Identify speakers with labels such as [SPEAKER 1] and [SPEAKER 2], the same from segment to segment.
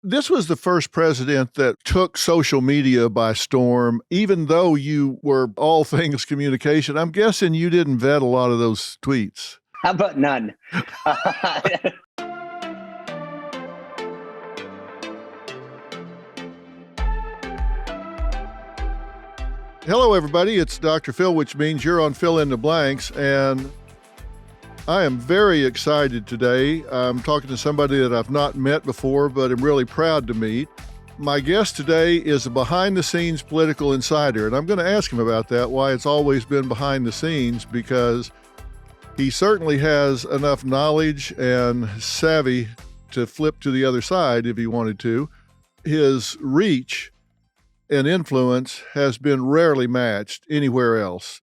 [SPEAKER 1] This was the first president that took social media by storm, even though you were all things communication. I'm guessing you didn't vet a lot of those tweets.
[SPEAKER 2] How about none?
[SPEAKER 1] Hello, everybody. It's Dr. Phil, which means you're on Fill in the Blanks, and I am very excited today. I'm talking to somebody that I've not met before, but I'm really proud to meet. My guest today is a behind-the-scenes political insider, and I'm going to ask him about that, why it's always been behind the scenes, because he certainly has enough knowledge and savvy to flip to the other side if he wanted to. His reach and influence has been rarely matched anywhere else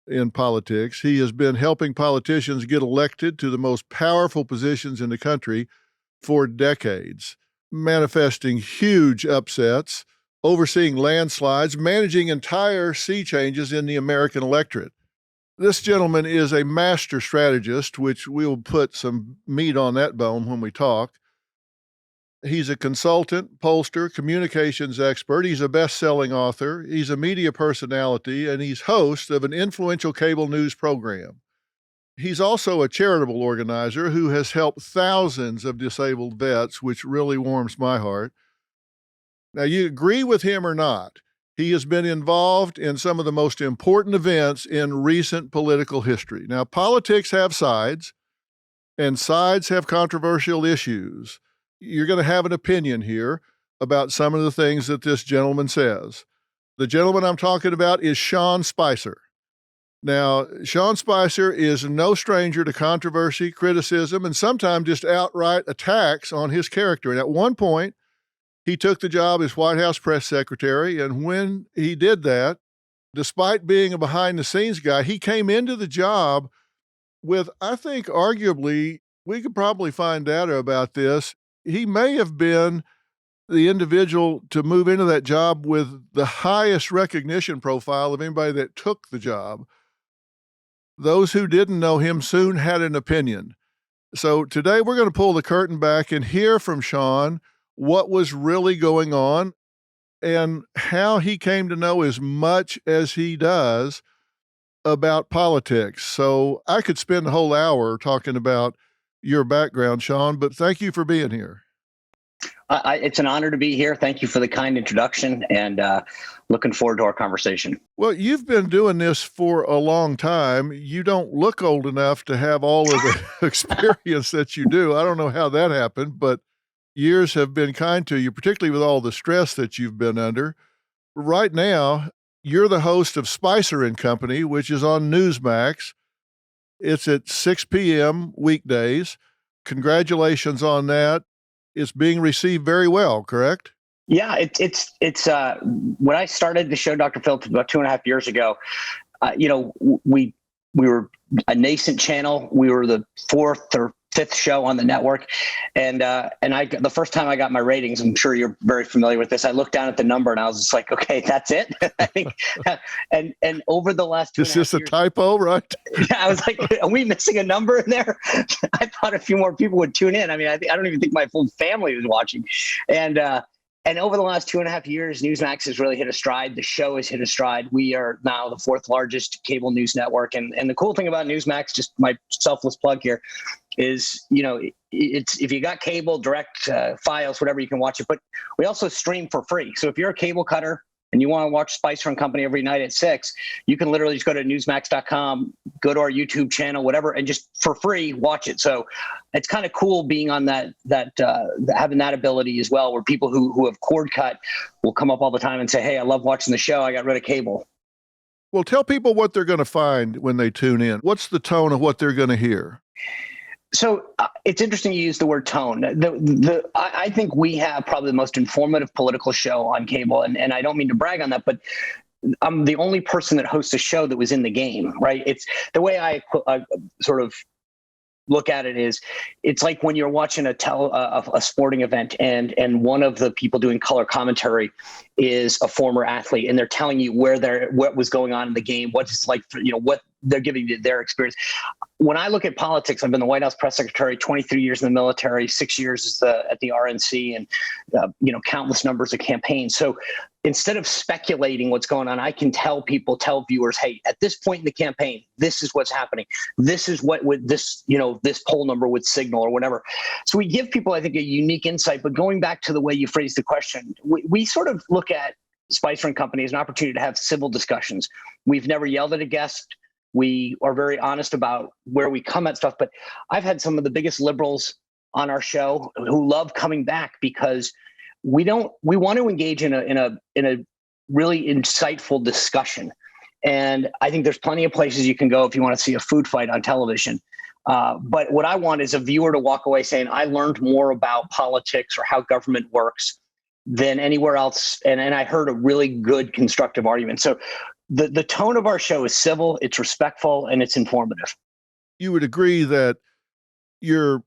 [SPEAKER 1] in politics. He has been helping politicians get elected to the most powerful positions in the country for decades, manifesting huge upsets, overseeing landslides, managing entire sea changes in the American electorate. This gentleman is a master strategist, which we'll put some meat on that bone when we talk. He's a consultant, pollster, communications expert. He's a best-selling author. He's a media personality, and he's host of an influential cable news program. He's also a charitable organizer who has helped thousands of disabled vets, which really warms my heart. Now, you agree with him or not, he has been involved in some of the most important events in recent political history. Now, politics have sides, and sides have controversial issues. You're going to have an opinion here about some of the things that this gentleman says. The gentleman I'm talking about is Sean Spicer. Now, Sean Spicer is no stranger to controversy, criticism, and sometimes just outright attacks on his character. And at one point, he took the job as White House press secretary. And when he did that, despite being a behind-the-scenes guy, he came into the job with, I think, arguably, we could probably find data about this, he may have been the individual to move into that job with the highest recognition profile of anybody that took the job. Those who didn't know him soon had an opinion. So today we're going to pull the curtain back and hear from Sean what was really going on and how he came to know as much as he does about politics. So I could spend a whole hour talking about your background, Sean, but thank you for being here.
[SPEAKER 2] It's an honor to be here. Thank you for the kind introduction, and looking forward to our conversation.
[SPEAKER 1] Well, you've been doing this for a long time. You don't look old enough to have all of the experience that you do. I don't know how that happened, but years have been kind to you, particularly with all the stress that you've been under. Right now, you're the host of Spicer and Company, which is on Newsmax. It's at 6 p.m. weekdays. Congratulations on that. It's being received very well, correct?
[SPEAKER 2] Yeah, it's when I started the show, Dr. Phil, about 2.5 years ago, we were a nascent channel. We were the fourth or fifth show on the network. And the first time I got my ratings, I'm sure you're very familiar with this, I looked down at the number and I was just like, okay, that's it. I think, and over the last 2.5 years. Is
[SPEAKER 1] this a typo, right?
[SPEAKER 2] Yeah, I was like, are we missing a number in there? I thought a few more people would tune in. I mean, I don't even think my full family was watching. And over the last 2.5 years, Newsmax has really hit a stride. The show has hit a stride. We are now the fourth largest cable news network. And the cool thing about Newsmax, just my selfless plug here, is, it's if you got cable, direct files, whatever, you can watch it. But we also stream for free. So if you're a cable cutter and you want to watch Spicer and Company every night at 6, you can literally just go to newsmax.com, go to our YouTube channel, whatever, and just for free watch it. So it's kind of cool being on that having that ability as well, where people who have cord cut will come up all the time and say, hey, I love watching the show. I got rid of cable.
[SPEAKER 1] Well, tell people what they're going to find when they tune in. What's the tone of what they're going to hear?
[SPEAKER 2] So it's interesting you use the word tone. I think we have probably the most informative political show on cable, and I don't mean to brag on that, but I'm the only person that hosts a show that was in the game, right? It's the way I sort of look at it is, it's like when you're watching a sporting event and one of the people doing color commentary is a former athlete, and they're telling you what was going on in the game, what it's like, what they're giving you their experience. when I look at politics, I've been the White House press secretary, 23 years in the military, 6 years at the RNC, and countless numbers of campaigns. So instead of speculating what's going on, I can tell viewers, hey, at this point in the campaign, this is what's happening. This is what would this poll number would signal or whatever. So we give people, I think, a unique insight. But going back to the way you phrased the question, we sort of look at Spicer & Company as an opportunity to have civil discussions. We've never yelled at a guest. We are very honest about where we come at stuff. But I've had some of the biggest liberals on our show who love coming back because we want to engage in a really insightful discussion. And I think there's plenty of places you can go if you want to see a food fight on television. But what I want is a viewer to walk away saying, I learned more about politics or how government works than anywhere else. And I heard a really good constructive argument. So the tone of our show is civil, it's respectful, and it's informative.
[SPEAKER 1] You would agree that you're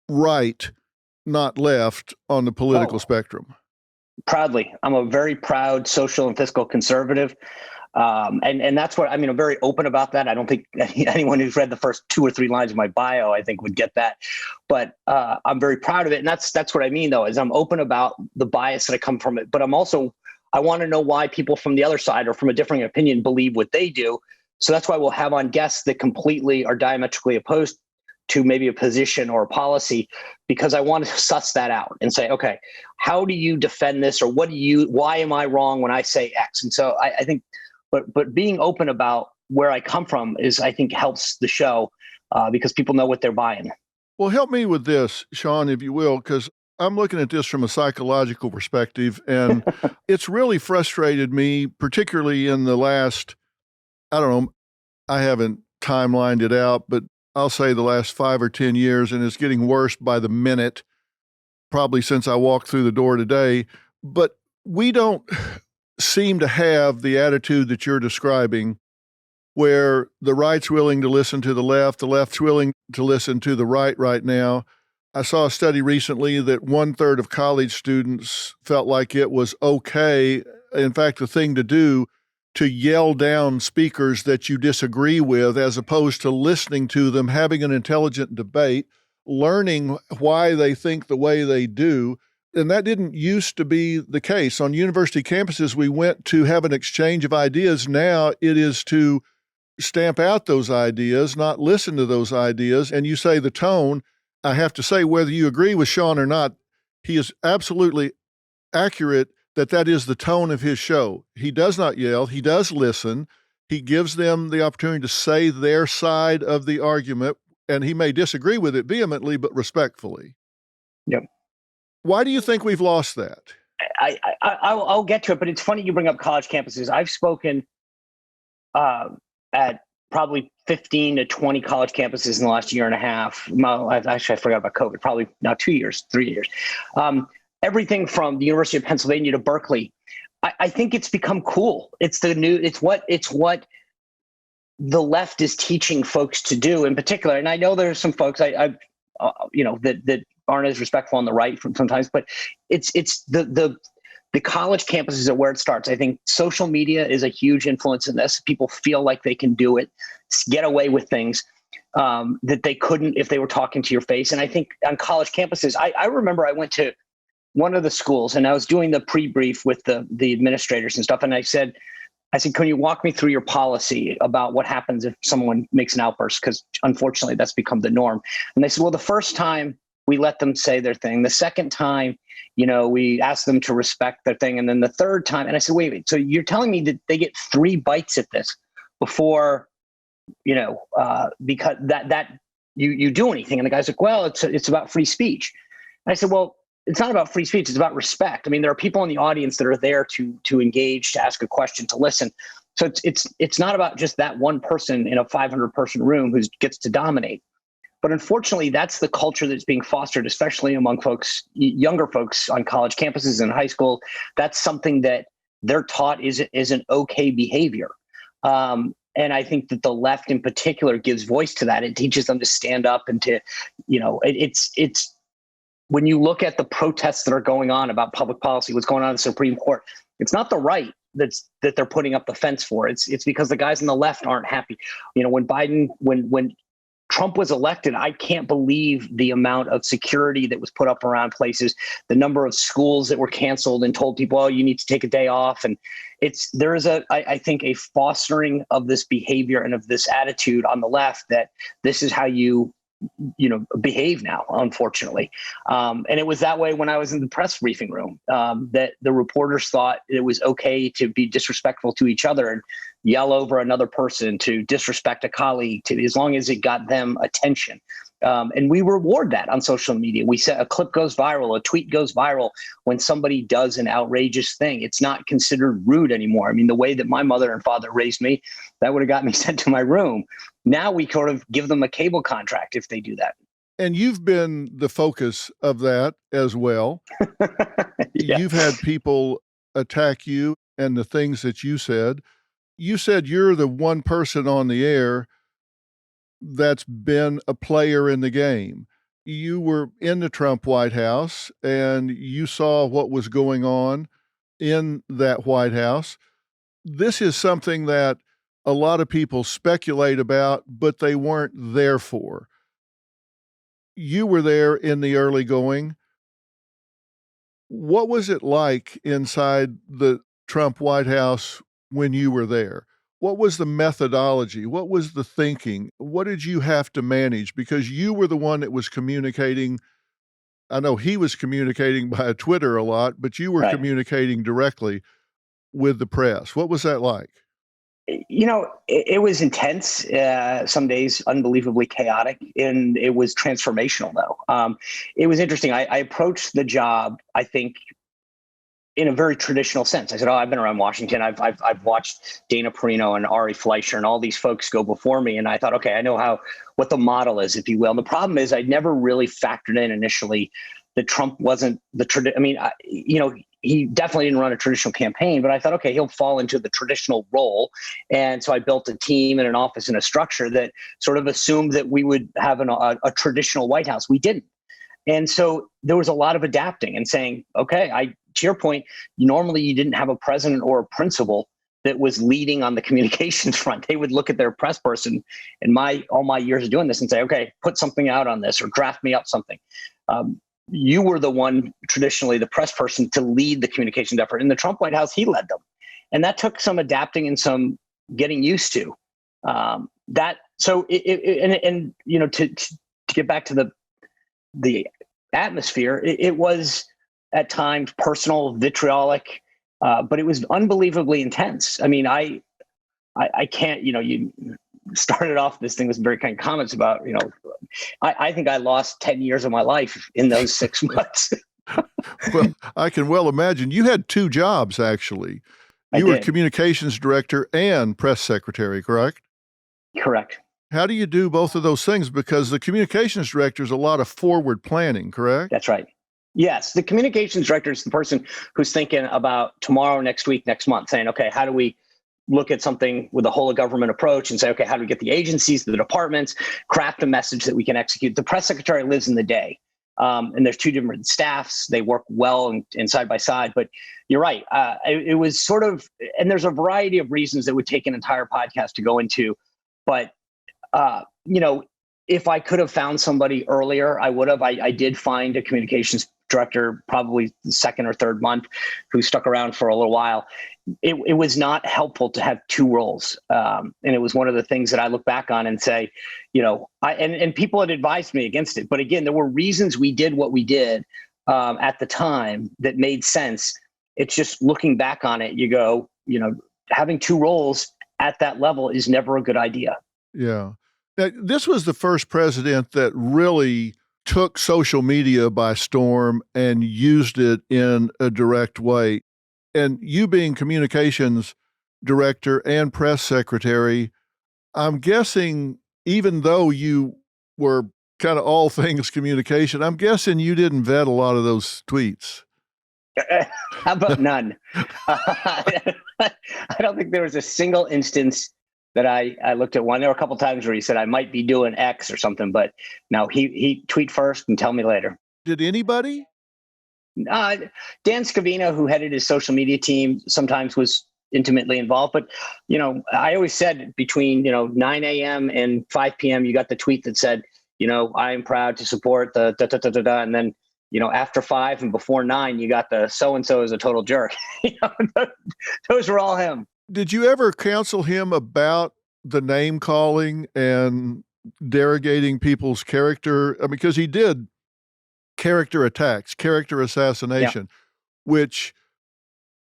[SPEAKER 1] right, not left on the political spectrum.
[SPEAKER 2] Proudly. I'm a very proud social and fiscal conservative. And that's what, I'm very open about that. I don't think anyone who's read the first 2 or 3 lines of my bio, I think, would get that. But I'm very proud of it. And that's what I mean, though, is I'm open about the bias that I come from it. But I want to know why people from the other side or from a differing opinion believe what they do. So that's why we'll have on guests that completely are diametrically opposed to maybe a position or a policy, because I want to suss that out and say, okay, how do you defend this? Or why am I wrong when I say X? And so I think, but being open about where I come from I think helps the show because people know what they're buying.
[SPEAKER 1] Well, help me with this, Sean, if you will, because I'm looking at this from a psychological perspective, and it's really frustrated me, particularly in the last, I don't know, I haven't timelined it out, but I'll say the last 5 or 10 years, and it's getting worse by the minute, probably since I walked through the door today. But we don't seem to have the attitude that you're describing, where the right's willing to listen to the left's willing to listen to the right now. I saw a study recently that 1/3 of college students felt like it was okay, in fact, the thing to do, to yell down speakers that you disagree with, as opposed to listening to them, having an intelligent debate, learning why they think the way they do. And that didn't used to be the case. On university campuses, we went to have an exchange of ideas. Now it is to stamp out those ideas, not listen to those ideas. And you say the tone, I have to say, whether you agree with Sean or not, he is absolutely accurate that is the tone of his show. He does not yell. He does listen. He gives them the opportunity to say their side of the argument, and he may disagree with it vehemently, but respectfully.
[SPEAKER 2] Yep.
[SPEAKER 1] Why do you think we've lost that?
[SPEAKER 2] I'll get to it, but it's funny you bring up college campuses. I've spoken at probably 15 to 20 college campuses in the last year and a half. Actually, I forgot about COVID, probably now 2 years, 3 years. Everything from the University of Pennsylvania to Berkeley. I think it's become cool. It's what the left is teaching folks to do in particular. And I know there's some folks that aren't as respectful on the right sometimes, but it's the college campuses are where it starts. I think social media is a huge influence in this. People feel like they can do it, get away with things that they couldn't if they were talking to your face. And I think on college campuses, I remember I went to one of the schools and I was doing the pre-brief with the administrators and stuff. And I said, can you walk me through your policy about what happens if someone makes an outburst? Because unfortunately, that's become the norm. And they said, well, the first time we let them say their thing. The second time, we ask them to respect their thing. And then the third time, and I said, wait, so you're telling me that they get 3 bites at this before, because that you do anything? And the guy's like, well, it's about free speech. And I said, well, it's not about free speech. It's about respect. I mean, there are people in the audience that are there to engage, to ask a question, to listen. So it's not about just that one person in a 500-person room who gets to dominate. But unfortunately, that's the culture that's being fostered, especially among younger folks on college campuses and high school. That's something that they're taught is an okay behavior. And I think that the left in particular gives voice to that. It teaches them to stand up and to, it's when you look at the protests that are going on about public policy, what's going on in the Supreme Court, it's not the right that they're putting up the fence for. It's because the guys on the left aren't happy. When Trump was elected, I can't believe the amount of security that was put up around places, the number of schools that were canceled and told people, oh, you need to take a day off. And there is I think a fostering of this behavior and of this attitude on the left that this is how you behave now, unfortunately. And it was that way when I was in the press briefing room, that the reporters thought it was okay to be disrespectful to each other and yell over another person, to disrespect a colleague, as long as it got them attention. And we reward that on social media. We say a clip goes viral, a tweet goes viral when somebody does an outrageous thing. It's not considered rude anymore. I mean, the way that my mother and father raised me, that would have got me sent to my room. Now we sort of give them a cable contract if they do that.
[SPEAKER 1] And you've been the focus of that as well.
[SPEAKER 2] Yeah.
[SPEAKER 1] You've had people attack you and the things that you said. You said you're the one person on the air that's been a player in the game. You were in the Trump White House and you saw what was going on in that White House. This is something that a lot of people speculate about, but they weren't there for. You were there in the early going. What was it like inside the Trump White House when you were there? What was the methodology? What was the thinking? What did you have to manage? Because you were the one that was communicating. I know he was communicating by Twitter a lot, but you were
[SPEAKER 2] Right.
[SPEAKER 1] communicating directly with the press. What was that like?
[SPEAKER 2] It was intense, some days unbelievably chaotic, and it was transformational, though. It was interesting. I approached the job, I think, in a very traditional sense. I said, I've been around Washington. I've watched Dana Perino and Ari Fleischer and all these folks go before me. And I thought, okay, I know what the model is, if you will. And the problem is I never really factored in initially that Trump wasn't he definitely didn't run a traditional campaign, but I thought, okay, he'll fall into the traditional role. And so I built a team and an office and a structure that sort of assumed that we would have a traditional White House. We didn't. And so there was a lot of adapting and saying, okay, to your point, normally you didn't have a president or a principal that was leading on the communications front. They would look at their press person in all my years of doing this and say, okay, put something out on this or draft me up something. You were the one, traditionally the press person, to lead the communications effort. In the Trump White House, he led them. And that took some adapting and some getting used to. To get back to the atmosphere, it was at times personal, vitriolic, but it was unbelievably intense. I mean, I can't, you started off this thing with very kind comments about, I think I lost 10 years of my life in those 6 months.
[SPEAKER 1] Well, I can well imagine. You had 2 jobs, actually. You were communications director and press secretary, correct?
[SPEAKER 2] Correct.
[SPEAKER 1] How do you do both of those things? Because the communications director is a lot of forward planning, correct?
[SPEAKER 2] That's right. Yes. The communications director is the person who's thinking about tomorrow, next week, next month, saying, okay, how do we look at something with a whole of government approach and say, okay, how do we get the agencies, the departments, craft a message that we can execute? The press secretary lives in the day. And there's 2 different staffs. They work well and side by side, but you're right. It was sort of, and there's a variety of reasons that would take an entire podcast to go into, but if I could have found somebody earlier, I would have. I did find a communications director probably the 2nd or 3rd month who stuck around for a little while. It was not helpful to have 2 roles. And it was one of the things that I look back on and say, and people had advised me against it. But again, there were reasons we did what we did at the time that made sense. It's just looking back on it, you go, having 2 roles at that level is never a good idea.
[SPEAKER 1] Yeah. Now, this was the first president that really took social media by storm and used it in a direct way. And you being communications director and press secretary, I'm guessing even though you were kind of all things communication, I'm guessing you didn't vet a lot of those tweets.
[SPEAKER 2] How about none? I don't think there was a single instance that I looked at one. There were a couple times where he said I might be doing X or something, but no, he tweet first and tell me later.
[SPEAKER 1] Did anybody?
[SPEAKER 2] Dan Scavino, who headed his social media team, sometimes was intimately involved. But, I always said between, 9 a.m. and 5 p.m., you got the tweet that said, I am proud to support the da, da, da, da, da. And then, after 5 and before 9, you got the so-and-so is a total jerk. Those were all him.
[SPEAKER 1] Did you ever counsel him about the name calling and derogating people's character? I mean, because he did character attacks, character assassination, which,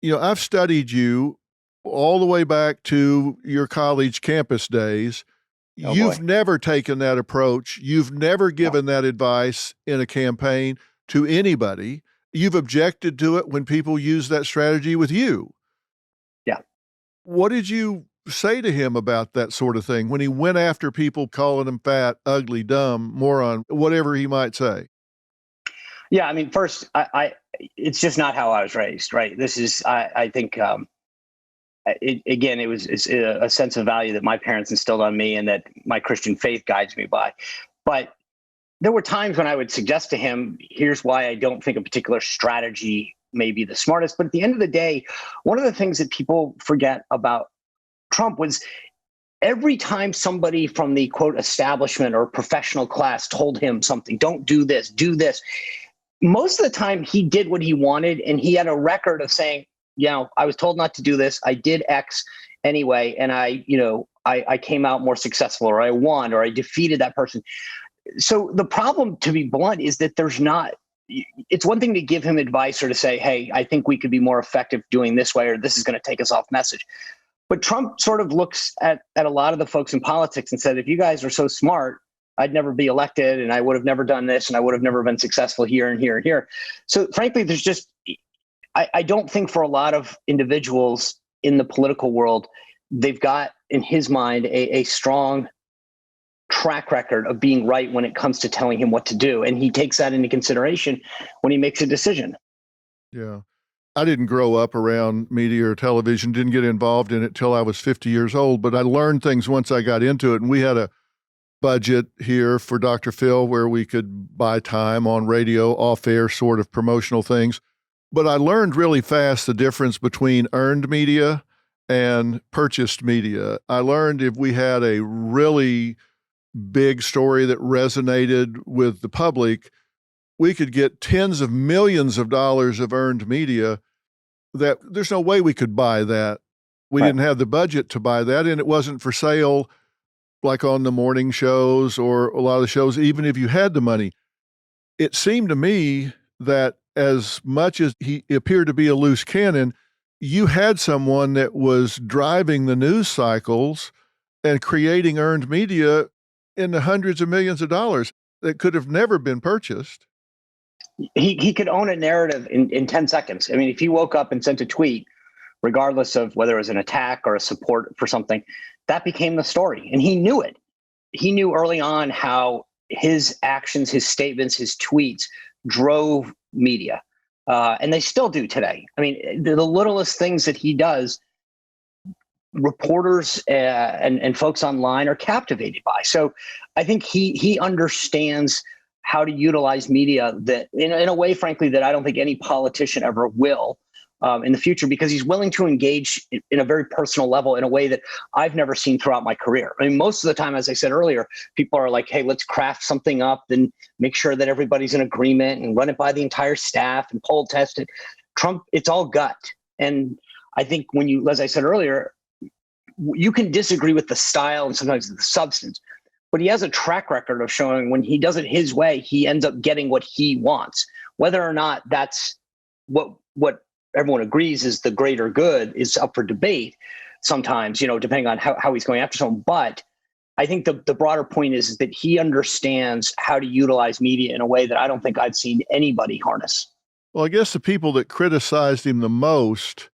[SPEAKER 1] I've studied you all the way back to your college campus days.
[SPEAKER 2] Oh,
[SPEAKER 1] You've
[SPEAKER 2] boy.
[SPEAKER 1] never taken that approach. You've never given that advice in a campaign to anybody. You've objected to it when people use that strategy with you.
[SPEAKER 2] Yeah.
[SPEAKER 1] What did you say to him about that sort of thing when he went after people, calling them fat, ugly, dumb, moron, whatever he might say?
[SPEAKER 2] Yeah, I mean, first, it's just not how I was raised, right? This is, I think, it's a sense of value that my parents instilled on me and that my Christian faith guides me by. But there were times when I would suggest to him, here's why I don't think a particular strategy may be the smartest. But at the end of the day, one of the things that people forget about Trump was every time somebody from the quote establishment or professional class told him something, don't do this, do this. Most of the time he did what he wanted, and he had a record of saying, I was told not to do this. I did X anyway. And I came out more successful, or I won, or I defeated that person. So the problem, to be blunt, is that it's one thing to give him advice or to say, hey, I think we could be more effective doing this way, or this is going to take us off message. But Trump sort of looks at a lot of the folks in politics and said, if you guys are so smart, I'd never be elected, and I would have never done this, and I would have never been successful here and here and here. So frankly, there's just, I don't think for a lot of individuals in the political world, they've got in his mind a strong track record of being right when it comes to telling him what to do. And he takes that into consideration when he makes a decision.
[SPEAKER 1] Yeah. I didn't grow up around media or television, didn't get involved in it till I was 50 years old, but I learned things once I got into it. And we had a budget here for Dr. Phil where we could buy time on radio, off-air sort of promotional things. But I learned really fast the difference between earned media and purchased media. I learned if we had a really big story that resonated with the public, we could get tens of millions of dollars of earned media that there's no way we could buy that. We didn't have the budget to buy that, and it wasn't for sale like on the morning shows or a lot of the shows, even if you had the money. It seemed to me that as much as he appeared to be a loose cannon, you had someone that was driving the news cycles and creating earned media in the hundreds of millions of dollars that could have never been purchased.
[SPEAKER 2] He could own a narrative in 10 seconds. I mean, if he woke up and sent a tweet, regardless of whether it was an attack or a support for something, that became the story. And he knew it. He knew early on how his actions, his statements, his tweets drove media. And they still do today. I mean, the littlest things that he does, reporters and folks online are captivated by. So I think he understands how to utilize media that in a way, frankly, that I don't think any politician ever will in the future, because he's willing to engage in a very personal level in a way that I've never seen throughout my career. I mean, most of the time, as I said earlier, people are like, hey, let's craft something up and make sure that everybody's in agreement and run it by the entire staff and poll test it. Trump, it's all gut. And I think when you, as I said earlier, you can disagree with the style and sometimes the substance, but he has a track record of showing when he does it his way, he ends up getting what he wants. Whether or not that's what everyone agrees is the greater good is up for debate sometimes, depending on how he's going after someone. But I think the broader point is that he understands how to utilize media in a way that I don't think I've seen anybody harness.
[SPEAKER 1] Well, I guess the people that criticized him the most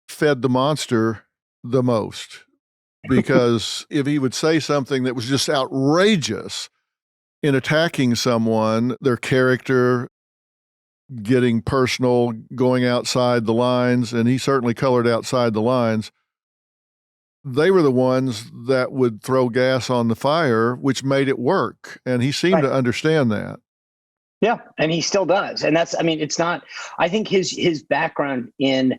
[SPEAKER 1] fed the monster the most, because if he would say something that was just outrageous in attacking someone, their character, getting personal, going outside the lines, and he certainly colored outside the lines, they were the ones that would throw gas on the fire, which made it work. And he seemed to understand that.
[SPEAKER 2] Yeah, and he still does. And that's, I mean, it's not, I think his background in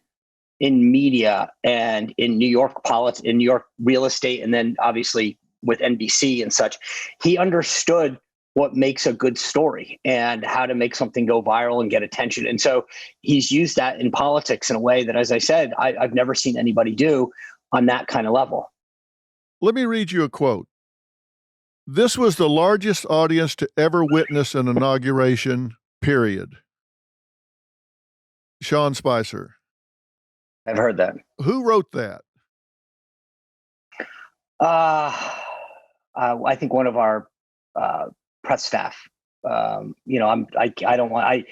[SPEAKER 2] in media and in New York politics, in New York real estate, and then obviously with NBC and such, he understood what makes a good story and how to make something go viral and get attention. And so he's used that in politics in a way that, as I said, I've never seen anybody do on that kind of level.
[SPEAKER 1] Let me read you a quote. "This was the largest audience to ever witness an inauguration, period." Sean Spicer.
[SPEAKER 2] I've heard that.
[SPEAKER 1] Who wrote that?
[SPEAKER 2] I think one of our press staff. I don't want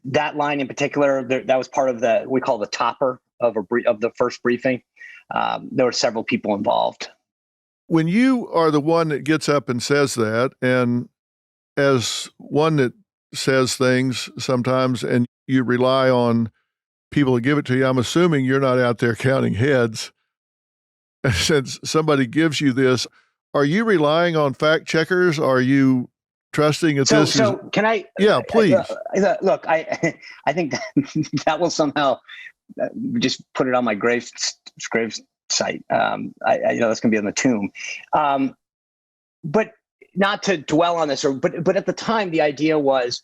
[SPEAKER 2] that line in particular. That was part of we call the topper of the first briefing. There were several people involved.
[SPEAKER 1] When you are the one that gets up and says that, and as one that says things sometimes, and you rely on people to give it to you, I'm assuming you're not out there counting heads. Since somebody gives you this, are you relying on fact checkers? Are you trusting that this is?
[SPEAKER 2] Can I?
[SPEAKER 1] Yeah, please.
[SPEAKER 2] Look, I think that will somehow just put it on my grave site. I know that's going to be on the tomb. But not to dwell on this, but at the time, the idea was,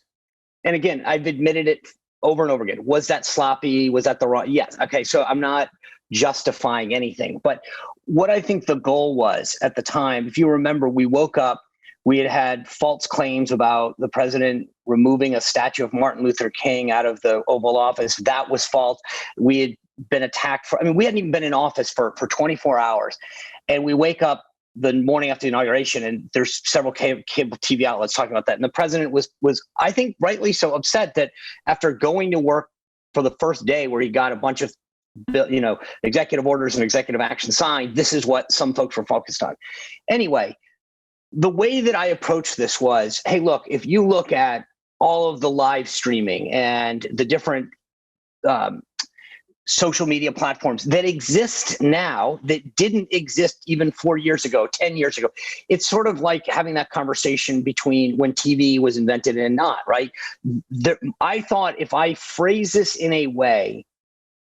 [SPEAKER 2] and again, I've admitted it over and over again. Was that sloppy? Was that the wrong? Yes. Okay. So I'm not justifying anything, but what I think the goal was at the time, if you remember, we woke up, we had false claims about the president removing a statue of Martin Luther King out of the Oval Office. That was false. We had been attacked we hadn't even been in office for 24 hours. And we wake up the morning after the inauguration, and there's several cable TV outlets talking about that. And the president was, I think, rightly so upset that after going to work for the first day where he got a bunch of, executive orders and executive action signed, this is what some folks were focused on. Anyway, the way that I approached this was, hey, look, if you look at all of the live streaming and the different social media platforms that exist now that didn't exist even 4 years ago, 10 years ago. It's sort of like having that conversation between when TV was invented and not, right? I thought if I phrase this in a way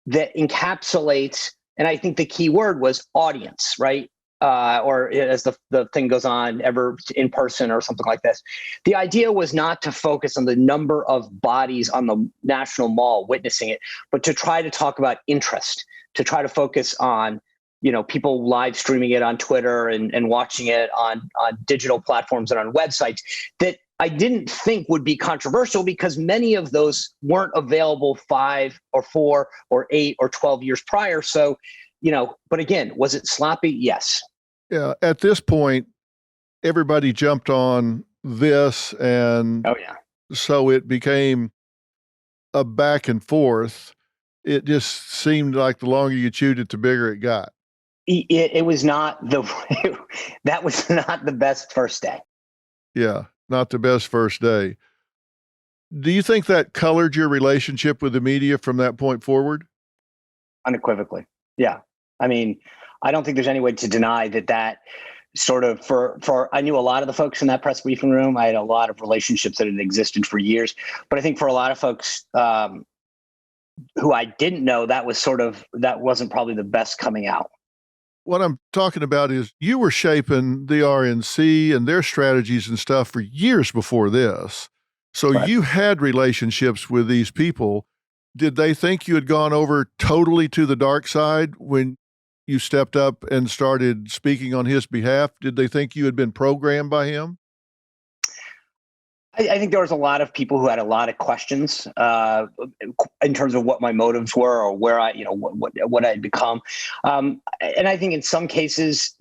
[SPEAKER 2] that encapsulates, and I think the key word was audience, right? Or as the thing goes on, ever in person or something like this. The idea was not to focus on the number of bodies on the National Mall witnessing it, but to try to talk about interest, to try to focus on, people live streaming it on Twitter and watching it on digital platforms and on websites that I didn't think would be controversial because many of those weren't available 5 or 4 or 8 or 12 years prior. So, but again, was it sloppy? Yes.
[SPEAKER 1] Yeah. At this point, everybody jumped on this, and so it became a back and forth. It just seemed like the longer you chewed it, the bigger it got.
[SPEAKER 2] It was not that was not the best first day.
[SPEAKER 1] Yeah, not the best first day. Do you think that colored your relationship with the media from that point forward?
[SPEAKER 2] Unequivocally. Yeah. I mean, I don't think there's any way to deny that sort of I knew a lot of the folks in that press briefing room. I had a lot of relationships that had existed for years, but I think for a lot of folks who I didn't know, that wasn't probably the best coming out.
[SPEAKER 1] What I'm talking about is you were shaping the RNC and their strategies and stuff for years before this. So
[SPEAKER 2] Right.
[SPEAKER 1] You had relationships with these people. Did they think you had gone over totally to the dark side when you stepped up and started speaking on his behalf? Did they think you had been programmed by him?
[SPEAKER 2] I think there was a lot of people who had a lot of questions in terms of what my motives were or where what I'd become. And I think in some cases,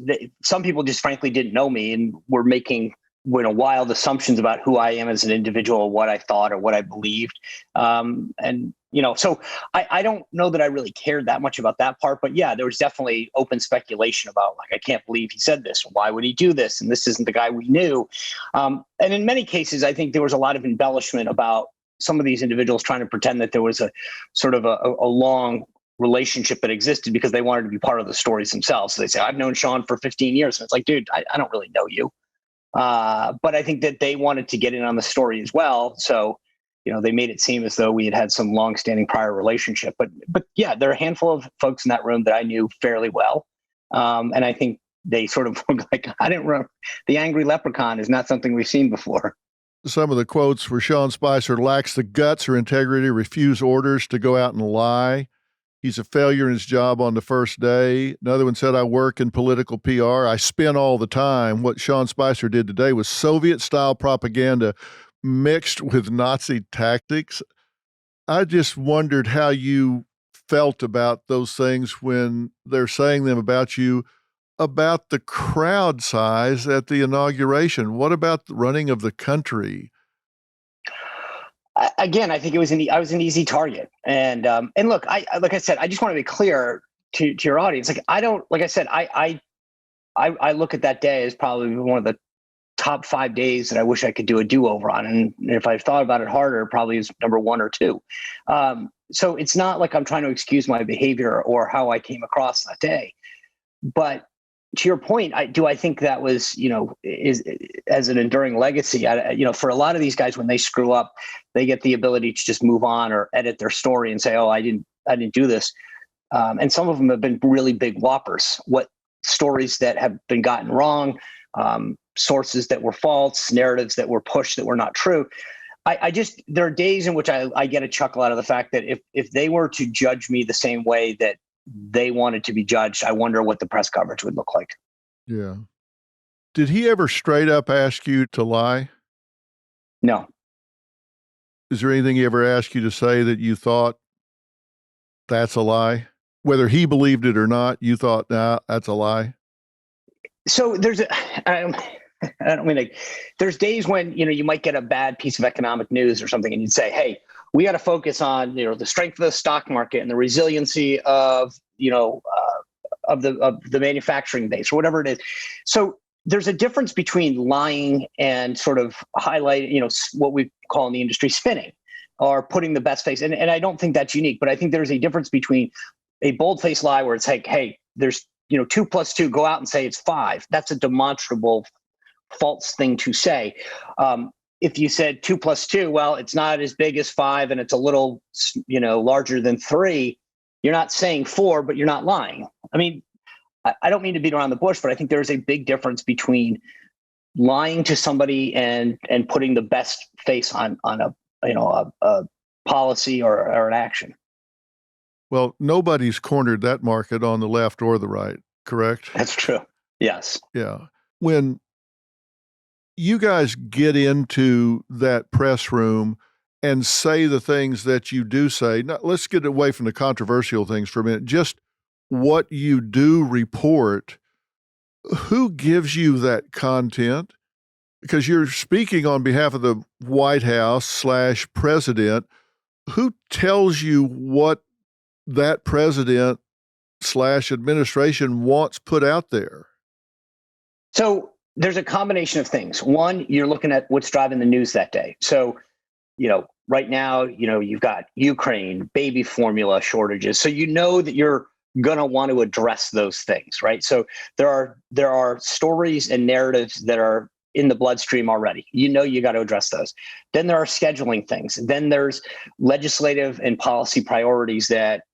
[SPEAKER 2] some people just frankly didn't know me and were making wild assumptions about who I am as an individual, what I thought or what I believed. So I don't know that I really cared that much about that part, but yeah, there was definitely open speculation about I can't believe he said this. Why would he do this? And this isn't the guy we knew. And in many cases, I think there was a lot of embellishment about some of these individuals trying to pretend that there was a sort of a long relationship that existed because they wanted to be part of the stories themselves. So they say, I've known Sean for 15 years. And it's like, dude, I don't really know you. But I think that they wanted to get in on the story as well. So, they made it seem as though we had some longstanding prior relationship. But yeah, there are a handful of folks in that room that I knew fairly well. And I think they sort of were like, I didn't remember. The Angry Leprechaun is not something we've seen before.
[SPEAKER 1] Some of the quotes were Sean Spicer lacks the guts or integrity, refuse orders to go out and lie. He's a failure in his job on the first day. Another one said, I work in political PR. I spin all the time. What Sean Spicer did today was Soviet-style propaganda mixed with Nazi tactics. I just wondered how you felt about those things when they're saying them about you, about the crowd size at the inauguration. What about the running of the country?
[SPEAKER 2] Again, I think I was an easy target. And look, like I said, I just want to be clear to your audience. Like I said, I look at that day as probably one of the top 5 days that I wish I could do a do-over on. And if I thought about it harder, it probably is number 1 or 2. So it's not like I'm trying to excuse my behavior or how I came across that day. But to your point, I think that was, is as an enduring legacy. For a lot of these guys, when they screw up, they get the ability to just move on or edit their story and say, "Oh, I didn't do this." And some of them have been really big whoppers. What stories that have been gotten wrong, sources that were false, narratives that were pushed that were not true. There are days in which I get a chuckle out of the fact that if they were to judge me the same way that they wanted to be judged, I wonder what the press coverage would look like.
[SPEAKER 1] Yeah. Did he ever straight up ask you to lie?
[SPEAKER 2] No.
[SPEAKER 1] Is there anything he ever asked you to say that you thought that's a lie? Whether he believed it or not, you thought, nah, that's a lie?
[SPEAKER 2] So I don't mean there's days when, you might get a bad piece of economic news or something and you'd say, hey, we got to focus on, the strength of the stock market and the resiliency of, of the manufacturing base or whatever it is. So there's a difference between lying and sort of highlighting, what we call in the industry spinning or putting the best face. And I don't think that's unique, but I think there's a difference between a bold-faced lie where it's like, hey, there's 2 + 2, go out and say it's 5. That's a demonstrable false thing to say. If you said 2 + 2, well, it's not as big as 5 and it's a little, larger than 3. You're not saying 4, but you're not lying. I mean, I don't mean to beat around the bush, but I think there's a big difference between lying to somebody and putting the best face on a policy or an action.
[SPEAKER 1] Well, nobody's cornered that market on the left or the right, correct?
[SPEAKER 2] That's true. Yes.
[SPEAKER 1] Yeah. When you guys get into that press room and say the things that you do say, now, let's get away from the controversial things for a minute. Just what you do report, who gives you that content? Because you're speaking on behalf of the White House / president. Who tells you what that president / administration wants put out there?
[SPEAKER 2] So there's a combination of things. One, you're looking at what's driving the news that day. So, right now, you've got Ukraine, baby formula shortages. So that you're going to want to address those things, right? So there are stories and narratives that are in the bloodstream already. You got to address those. Then there are scheduling things. Then there's legislative and policy priorities that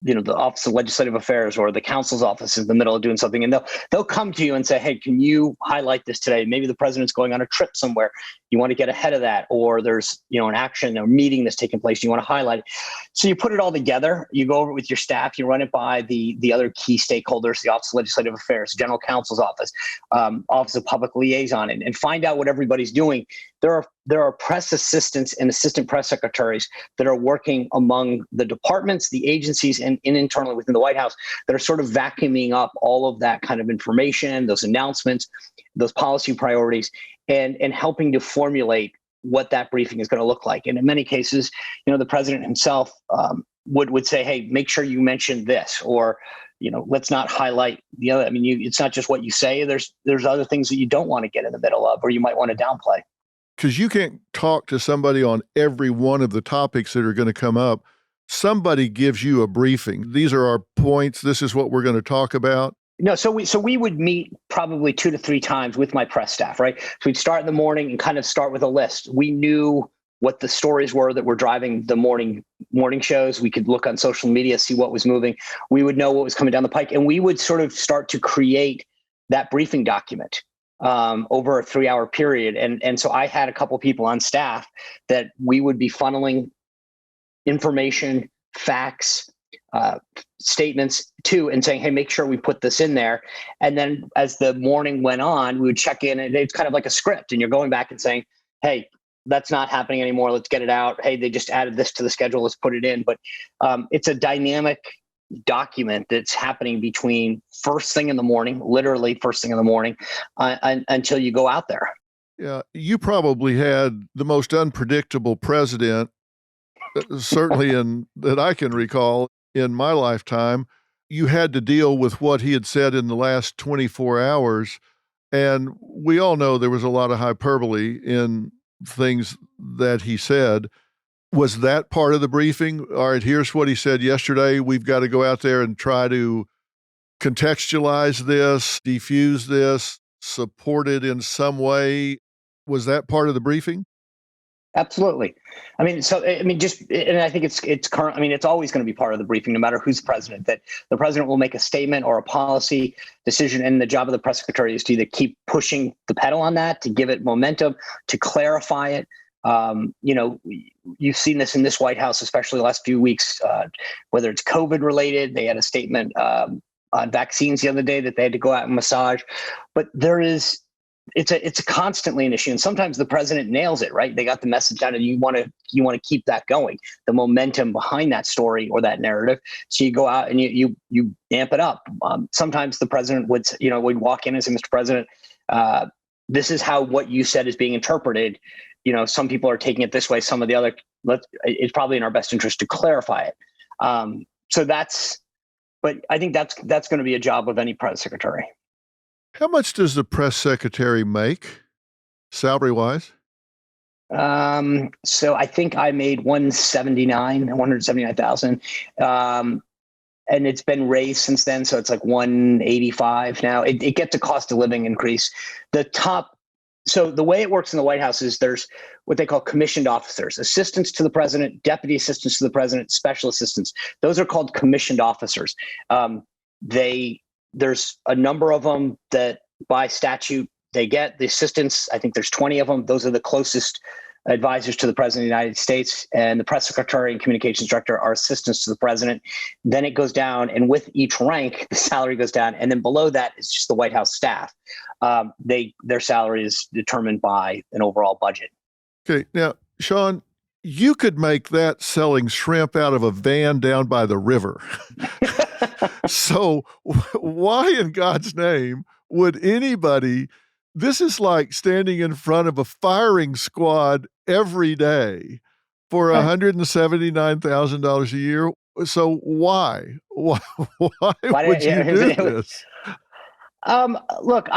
[SPEAKER 2] the Office of Legislative Affairs or the council's office is in the middle of doing something, and they'll come to you and say, hey, can you highlight this today? Maybe the president's going on a trip somewhere. You want to get ahead of that, or there's an action or meeting that's taking place. You want to highlight it. So you put it all together. You go over it with your staff. You run it by the other key stakeholders, the Office of Legislative Affairs, General Counsel's office, Office of Public Liaison, and find out what everybody's doing. There are press assistants and assistant press secretaries that are working among the departments, the agencies, and internally within the White House that are sort of vacuuming up all of that kind of information, those announcements, those policy priorities, and helping to formulate what that briefing is going to look like. And in many cases, the president himself would say, hey, make sure you mention this, or let's not highlight the other. I mean, it's not just what you say. There's other things that you don't want to get in the middle of, or you might want to downplay.
[SPEAKER 1] Because you can't talk to somebody on every one of the topics that are going to come up. Somebody gives you a briefing. These are our points. This is what we're going to talk about.
[SPEAKER 2] No, so we would meet probably 2 to 3 times with my press staff, right? So we'd start in the morning and kind of start with a list. We knew what the stories were that were driving the morning shows. We could look on social media, see what was moving. We would know what was coming down the pike, and we would sort of start to create that briefing document over a 3-hour period. And so I had a couple people on staff that we would be funneling information, facts, statements to, and saying, hey, make sure we put this in there. And then as the morning went on, we would check in, and it's kind of like a script, and you're going back and saying, hey, that's not happening anymore. Let's get it out. Hey, they just added this to the schedule. Let's put it in. But it's a dynamic document that's happening between first thing in the morning, literally first thing in the morning, until you go out there.
[SPEAKER 1] Yeah, you probably had the most unpredictable president, certainly that I can recall in my lifetime. You had to deal with what he had said in the last 24 hours. And we all know there was a lot of hyperbole in things that he said. Was that part of the briefing? All right, here's what he said yesterday. We've got to go out there and try to contextualize this, diffuse this, support it in some way. Was that part of the briefing?
[SPEAKER 2] Absolutely. I mean, and I think it's current. I mean, it's always going to be part of the briefing, no matter who's president, that the president will make a statement or a policy decision. And the job of the press secretary is to either keep pushing the pedal on that, to give it momentum, to clarify it. You've seen this in this White House, especially the last few weeks, whether it's COVID related. They had a statement on vaccines the other day that they had to go out and massage. But it's constantly an issue, and sometimes the president nails it, right? They got the message out, and you want to keep that going, the momentum behind that story or that narrative. So you go out and you amp it up. Sometimes the president would walk in and say, Mr. President, this is how what you said is being interpreted. Some people are taking it this way, some of the other. It's probably in our best interest to clarify it. But I think that's going to be a job of any press secretary.
[SPEAKER 1] How much does the press secretary make, salary-wise?
[SPEAKER 2] So I think I made 179,000. And it's been raised since then. So it's like 185 now. It gets a cost of living increase. So the way it works in the White House is there's what they call commissioned officers, assistants to the president, deputy assistants to the president, special assistants. Those are called commissioned officers. There's a number of them that by statute they get. The assistants, I think there's 20 of them. Those are the closest advisors to the president of the United States, and the press secretary and communications director are assistants to the president. Then it goes down, and with each rank, the salary goes down. And then below that is just the White House staff. Their salary is determined by an overall budget.
[SPEAKER 1] Okay. Now, Sean, you could make that selling shrimp out of a van down by the river. So why in God's name would anybody, this is like standing in front of a firing squad every day for $179,000 a year. So why would you do this?
[SPEAKER 2] Look,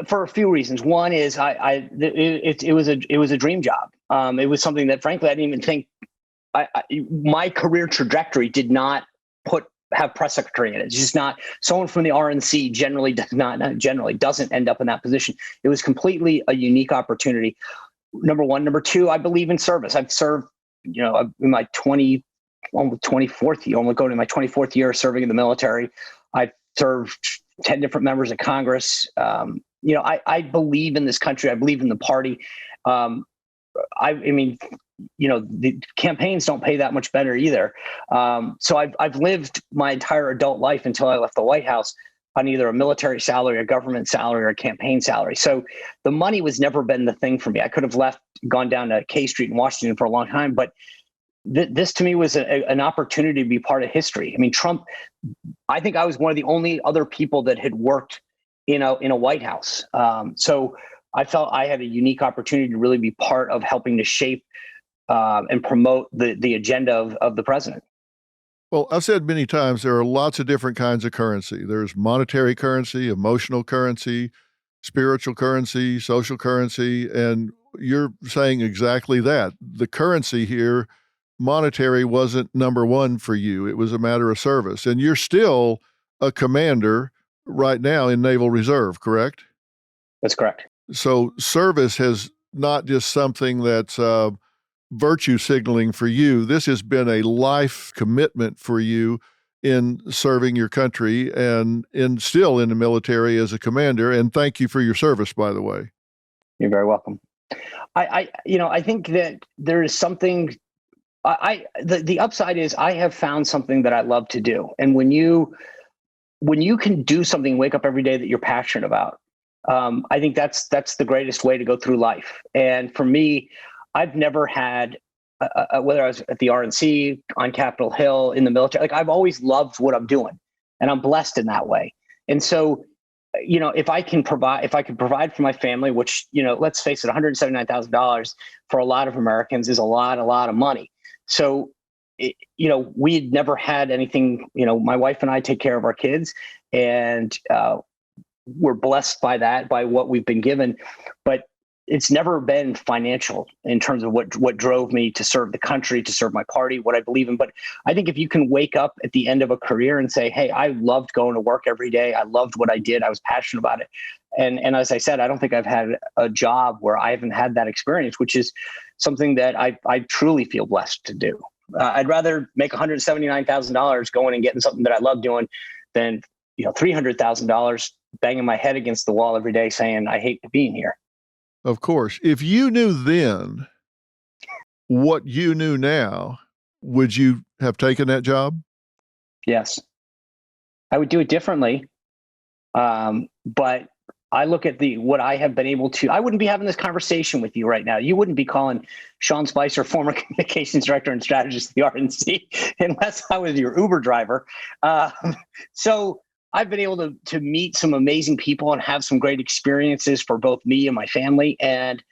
[SPEAKER 2] for a few reasons. One is it was a dream job. It was something that, frankly, I didn't even think. My career trajectory did not have press secretary in it. It's just not. Someone from the RNC doesn't end up in that position. It was completely a unique opportunity. Number one. Number two, I believe in service. I've served, in my 24th year, I'm going to my 24th year serving in the military. I've served 10 different members of Congress. I believe in this country. I believe in the party. The campaigns don't pay that much better either. So I've lived my entire adult life until I left the White House on either a military salary, a government salary, or a campaign salary. So the money was never been the thing for me. I could have gone down to K Street in Washington for a long time, but this to me was an opportunity to be part of history. I mean, Trump, I think I was one of the only other people that had worked in a White House. So I felt I had a unique opportunity to really be part of helping to shape and promote the agenda of the president.
[SPEAKER 1] Well, I've said many times, there are lots of different kinds of currency. There's monetary currency, emotional currency, spiritual currency, social currency, and you're saying exactly that. The currency here, monetary, wasn't number one for you. It was a matter of service. And you're still a commander right now in Naval Reserve, correct?
[SPEAKER 2] That's correct.
[SPEAKER 1] So service has not just something that's virtue signaling for you. This has been a life commitment for you in serving your country and still in the military as a commander. And thank you for your service, by the way.
[SPEAKER 2] You're very welcome. I think that there is something. The upside is I have found something that I love to do, and when you can do something, wake up every day that you're passionate about, I think that's the greatest way to go through life. And for me, I've never had, whether I was at the RNC, on Capitol Hill, in the military, like I've always loved what I'm doing, and I'm blessed in that way. And so, if I could provide for my family, which, let's face it, $179,000 for a lot of Americans is a lot of money. So, we'd never had anything. My wife and I take care of our kids, and we're blessed by that, by what we've been given. But it's never been financial in terms of what drove me to serve the country, to serve my party, what I believe in. But I think if you can wake up at the end of a career and say, hey, I loved going to work every day. I loved what I did. I was passionate about it. And as I said, I don't think I've had a job where I haven't had that experience, which is something that I truly feel blessed to do. I'd rather make $179,000 going and getting something that I love doing than, $300,000 banging my head against the wall every day saying, I hate being here.
[SPEAKER 1] Of course. If you knew then what you knew now, would you have taken that job?
[SPEAKER 2] Yes. I would do it differently. But I look at what I have been able to, I wouldn't be having this conversation with you right now. You wouldn't be calling Sean Spicer, former communications director and strategist at the RNC, unless I was your Uber driver. So I've been able to meet some amazing people and have some great experiences for both me and my family. And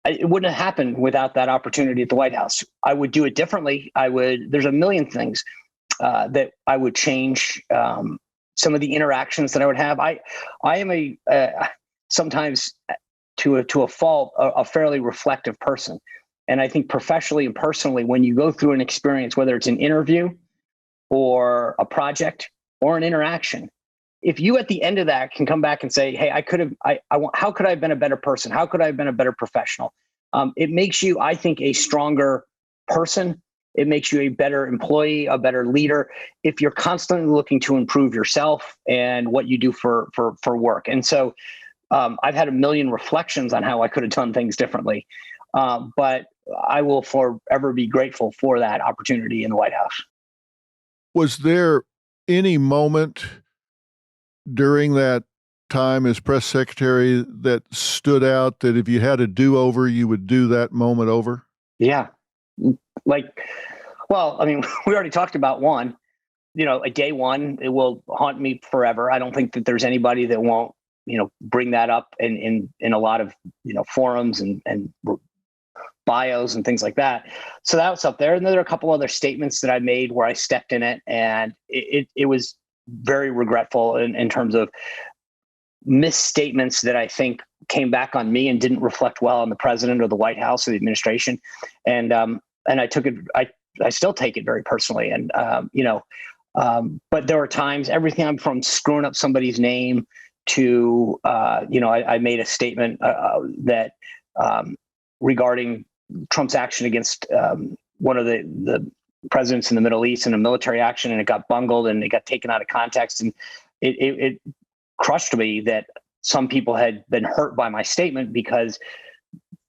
[SPEAKER 2] it wouldn't have happened without that opportunity at the White House. I would do it differently. There's a million things that I would change. Some of the interactions that I would have. I am sometimes to a fault, a fairly reflective person. And I think professionally and personally, when you go through an experience, whether it's an interview or a project or an interaction, if you at the end of that can come back and say, hey, how could I have been a better person? How could I have been a better professional? It makes you, I think, a stronger person. It makes you a better employee, a better leader, if you're constantly looking to improve yourself and what you do for work. And so I've had a million reflections on how I could have done things differently. But I will forever be grateful for that opportunity in the White House.
[SPEAKER 1] Was there any moment during that time as press secretary that stood out that if you had a do-over, you would do that moment over?
[SPEAKER 2] Yeah. Well, I mean, we already talked about one, a day one, it will haunt me forever. I don't think that there's anybody that won't, bring that up in a lot of, forums and bios and things like that. So that was up there. And then there are a couple other statements that I made where I stepped in it, and it was very regretful in terms of misstatements that I think came back on me and didn't reflect well on the president or the White House or the administration. And I took it, I still take it very personally. And, but there were times, everything from screwing up somebody's name to, I made a statement that regarding Trump's action against one of the presidents in the Middle East in a military action, and it got bungled and it got taken out of context. And it crushed me that some people had been hurt by my statement because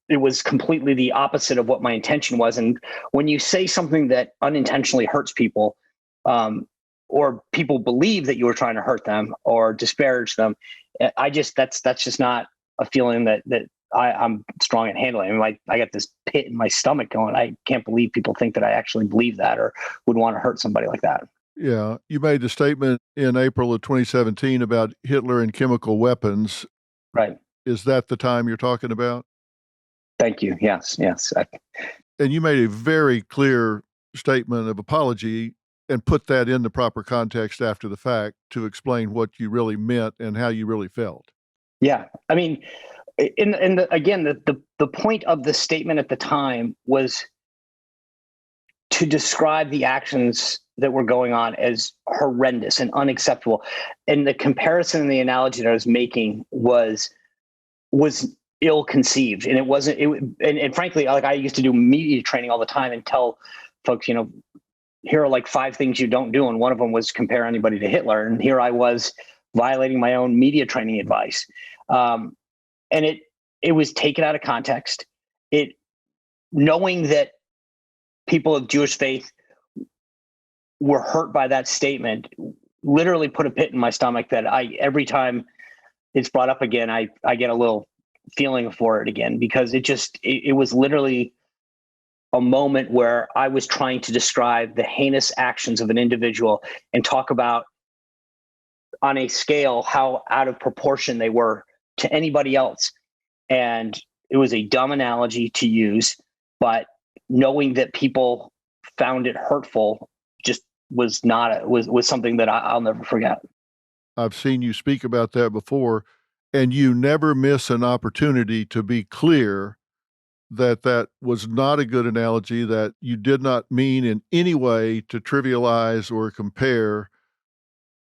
[SPEAKER 2] it was completely the opposite of what my intention was. And when you say something that unintentionally hurts people, or people believe that you were trying to hurt them or disparage them, that's just not a feeling that I'm strong at handling. I mean, I got this pit in my stomach going, I can't believe people think that I actually believe that or would want to hurt somebody like that.
[SPEAKER 1] Yeah. You made the statement in April of 2017 about Hitler and chemical weapons.
[SPEAKER 2] Right.
[SPEAKER 1] Is that the time you're talking about?
[SPEAKER 2] Thank you. Yes.
[SPEAKER 1] And you made a very clear statement of apology and put that in the proper context after the fact to explain what you really meant and how you really felt.
[SPEAKER 2] Yeah. I mean, the point of the statement at the time was to describe the actions that were going on as horrendous and unacceptable. And the comparison and the analogy that I was making was ill-conceived, and it wasn't. And frankly, like, I used to do media training all the time and tell folks, here are like 5 things you don't do, and one of them was compare anybody to Hitler. And here I was violating my own media training advice, and it was taken out of context. Knowing that people of Jewish faith were hurt by that statement literally put a pit in my stomach that every time it's brought up again, I get a little feeling for it again, because it was literally a moment where I was trying to describe the heinous actions of an individual and talk about on a scale how out of proportion they were to anybody else. And it was a dumb analogy to use, but knowing that people found it hurtful just was something that I'll never forget.
[SPEAKER 1] I've seen you speak about that before, and you never miss an opportunity to be clear that that was not a good analogy, that you did not mean in any way to trivialize or compare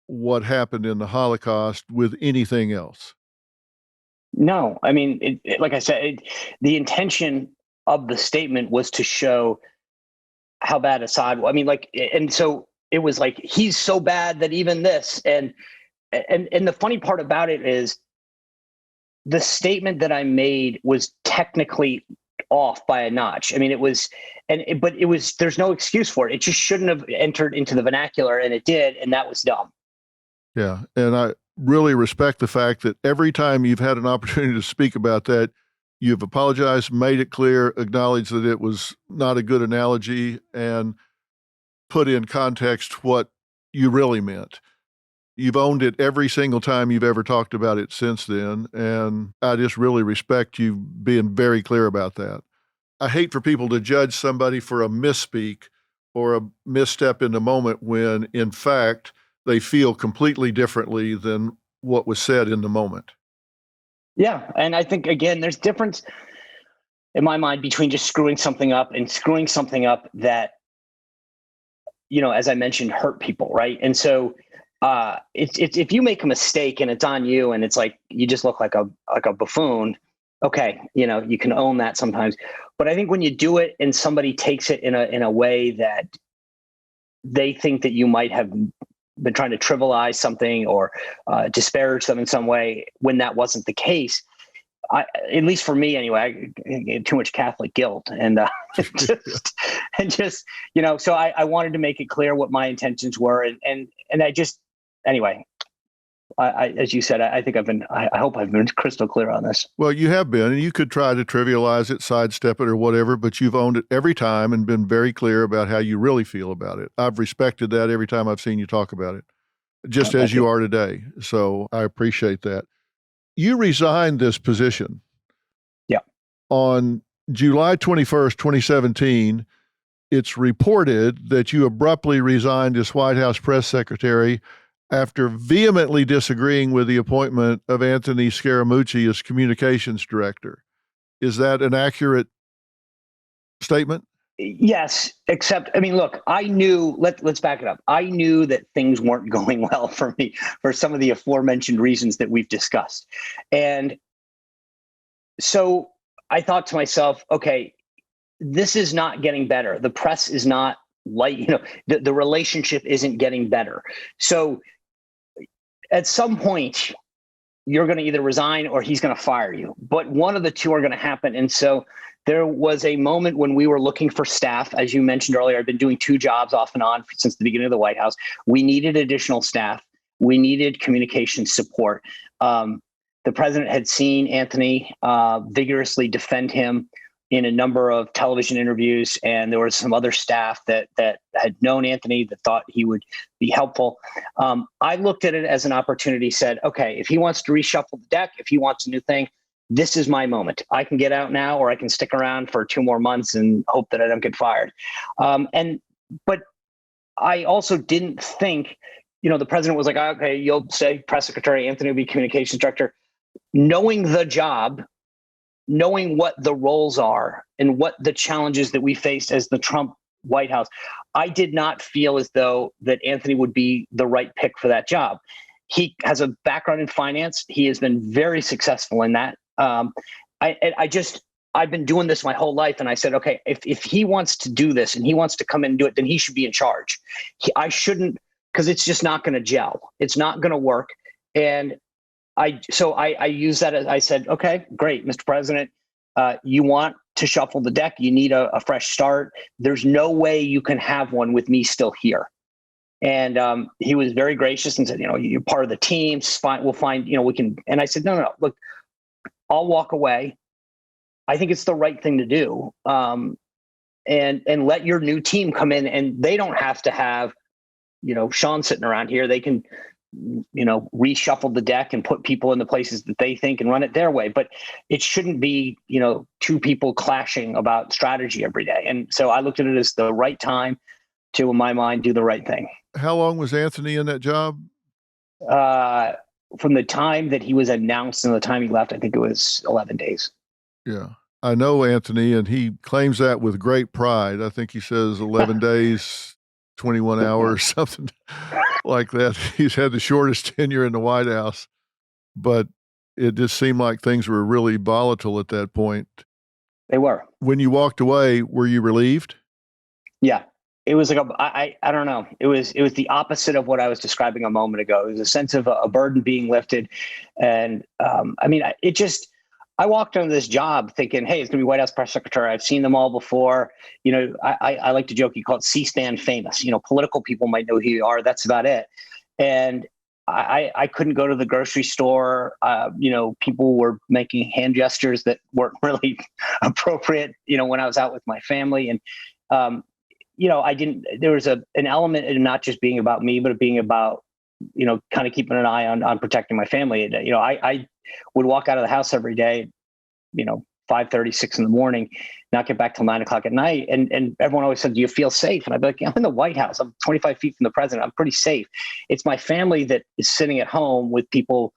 [SPEAKER 1] what happened in the Holocaust with anything else.
[SPEAKER 2] No, I mean, like I said, the intention of the statement was to show how bad Assad. I mean, and so it was like, he's so bad that even this. And the funny part about it is, the statement that I made was technically off by a notch. I mean, but there's no excuse for it. It just shouldn't have entered into the vernacular, and it did, and that was dumb.
[SPEAKER 1] Yeah, and I really respect the fact that every time you've had an opportunity to speak about that, you've apologized, made it clear, acknowledged that it was not a good analogy, and put in context what you really meant. You've owned it every single time you've ever talked about it since then, and I just really respect you being very clear about that. I hate for people to judge somebody for a misspeak or a misstep in the moment when, in fact, they feel completely differently than what was said in the moment.
[SPEAKER 2] Yeah, and I think, again, there's difference in my mind between just screwing something up and screwing something up that, as I mentioned, hurt people, right? And so it's if you make a mistake and it's on you, and it's like you just look like a buffoon, okay, you can own that sometimes. But I think when you do it and somebody takes it in a way that they think that you might have been trying to trivialize something or disparage them in some way, when that wasn't the case, at least for me anyway, I get too much Catholic guilt, and so I wanted to make it clear what my intentions were, and I just, anyway, as you said, I think I hope I've been crystal clear on this.
[SPEAKER 1] Well, you have been, and you could try to trivialize it, sidestep it, or whatever, but you've owned it every time and been very clear about how you really feel about it. I've respected that every time I've seen you talk about it, just as you are today. So I appreciate that. You resigned this position.
[SPEAKER 2] Yeah.
[SPEAKER 1] On July 21st, 2017, it's reported that you abruptly resigned as White House press secretary after vehemently disagreeing with the appointment of Anthony Scaramucci as communications director. Is that an accurate statement?
[SPEAKER 2] Yes, except, I mean, look, I knew, let's back it up. I knew that things weren't going well for me for some of the aforementioned reasons that we've discussed. And so I thought to myself, okay, this is not getting better. The press is not the relationship isn't getting better. So at some point, you're going to either resign or he's going to fire you. But one of the two are going to happen. And so there was a moment when we were looking for staff. As you mentioned earlier, I've been doing 2 jobs off and on since the beginning of the White House. We needed additional staff. We needed communication support. The president had seen Anthony vigorously defend him in a number of television interviews, and there was some other staff that had known Anthony that thought he would be helpful. I looked at it as an opportunity, said, okay, if he wants to reshuffle the deck, if he wants a new thing, this is my moment. I can get out now, or I can stick around for 2 more months and hope that I don't get fired. But I also didn't think, the president was like, okay, you'll say press secretary, Anthony will be communications director. Knowing the job, knowing what the roles are and what the challenges that we faced as the Trump White House, I did not feel as though that Anthony would be the right pick for that job. He has a background in finance. He has been very successful in that. I've been doing this my whole life. And I said, okay, if he wants to do this and he wants to come in and do it, then he should be in charge. I shouldn't, because it's just not going to gel. It's not going to work. And I use that as I said, okay, great, Mr. President, you want to shuffle the deck. You need a fresh start. There's no way you can have one with me still here. And he was very gracious and said, you're part of the team. We'll find, we can. And I said, no, look, I'll walk away. I think it's the right thing to do. And let your new team come in, and they don't have to have, Sean sitting around here. They can, reshuffle the deck and put people in the places that they think and run it their way. But it shouldn't be, two people clashing about strategy every day. And so I looked at it as the right time to, in my mind, do the right thing.
[SPEAKER 1] How long was Anthony in that job?
[SPEAKER 2] From the time that he was announced and the time he left, I think it was 11 days.
[SPEAKER 1] Yeah. I know Anthony, and he claims that with great pride. I think he says 11 days, 21 hours, something like that. He's had the shortest tenure in the White House, but it just seemed like things were really volatile at that point.
[SPEAKER 2] They were.
[SPEAKER 1] When you walked away, were you relieved?
[SPEAKER 2] Yeah. It was like I don't know. It was the opposite of what I was describing a moment ago. It was a sense of a burden being lifted. And I walked into this job thinking, hey, it's going to be White House press secretary. I've seen them all before. I like to joke, you call it C-SPAN famous. Political people might know who you are. That's about it. And I couldn't go to the grocery store. People were making hand gestures that weren't really appropriate, when I was out with my family. And, there was an element in not just being about me, but being about, kind of keeping an eye on protecting my family. And, I would walk out of the house every day, 5:30, 6 in the morning, not get back till 9 o'clock at night. And everyone always said, do you feel safe? And I'd be like, I'm in the White House. I'm 25 feet from the president. I'm pretty safe. It's my family that is sitting at home with people,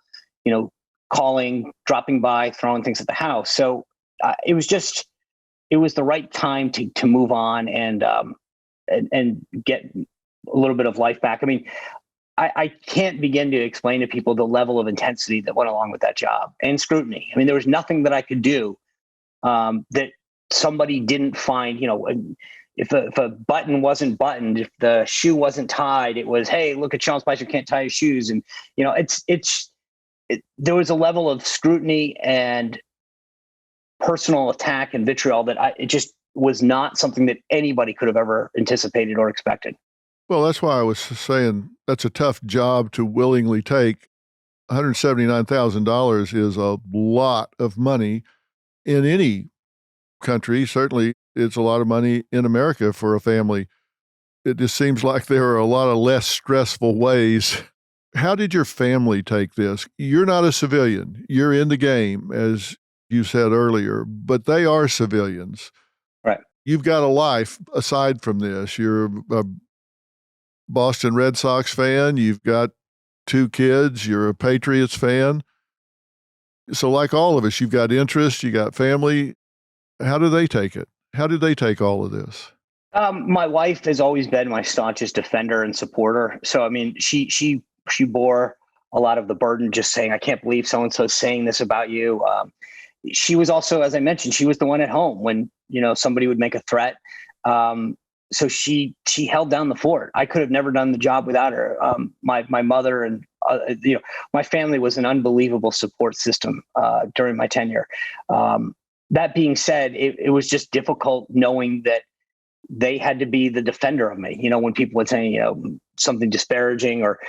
[SPEAKER 2] calling, dropping by, throwing things at the house. So it was the right time to move on and get a little bit of life back. I mean, I can't begin to explain to people the level of intensity that went along with that job and scrutiny. I mean, there was nothing that I could do that somebody didn't find, if a button wasn't buttoned, if the shoe wasn't tied, it was, hey, look at Sean Spicer, can't tie his shoes. And, there was a level of scrutiny and personal attack and vitriol that it just was not something that anybody could have ever anticipated or expected.
[SPEAKER 1] Well, that's why I was saying that's a tough job to willingly take. $179,000 is a lot of money in any country. Certainly, it's a lot of money in America for a family. It just seems like there are a lot of less stressful ways. How did your family take this? You're not a civilian. You're in the game, as you said earlier, but they are civilians.
[SPEAKER 2] Right.
[SPEAKER 1] You've got a life aside from this. You're a Boston Red Sox fan. You've got 2 kids. You're a Patriots fan. So like all of us, you've got interests, you got family. How do they take it? How did they take all of this?
[SPEAKER 2] My wife has always been my staunchest defender and supporter. So, I mean, she bore a lot of the burden just saying, I can't believe so-and-so's saying this about you. She was also, as I mentioned, she was the one at home when, somebody would make a threat. So she held down the fort. I could have never done the job without her. My mother and my family was an unbelievable support system during my tenure. That being said, it was just difficult knowing that they had to be the defender of me. When people would say something disparaging, or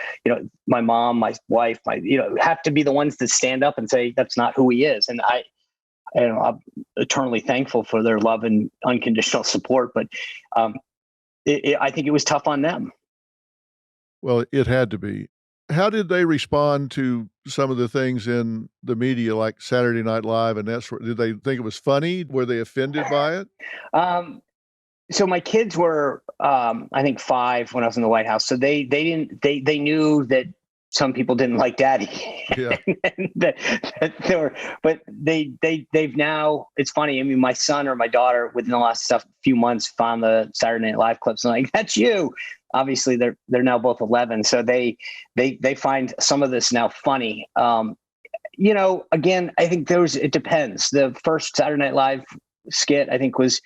[SPEAKER 2] my mom, my wife, have to be the ones that stand up and say that's not who he is. And I'm eternally thankful for their love and unconditional support. But I think it was tough on them.
[SPEAKER 1] Well, it had to be. How did they respond to some of the things in the media, like Saturday Night Live and that sort? Did they think it was funny? Were they offended by it?
[SPEAKER 2] So my kids were, I think 5 when I was in the White House. So they knew that some people didn't like Daddy.
[SPEAKER 1] Yeah.
[SPEAKER 2] But they've now, it's funny. I mean, my son or my daughter within the last few months found the Saturday Night Live clips and like, that's you. Obviously they're now both 11. So they find some of this now funny. Again, I think it depends. The first Saturday Night Live skit, I think, was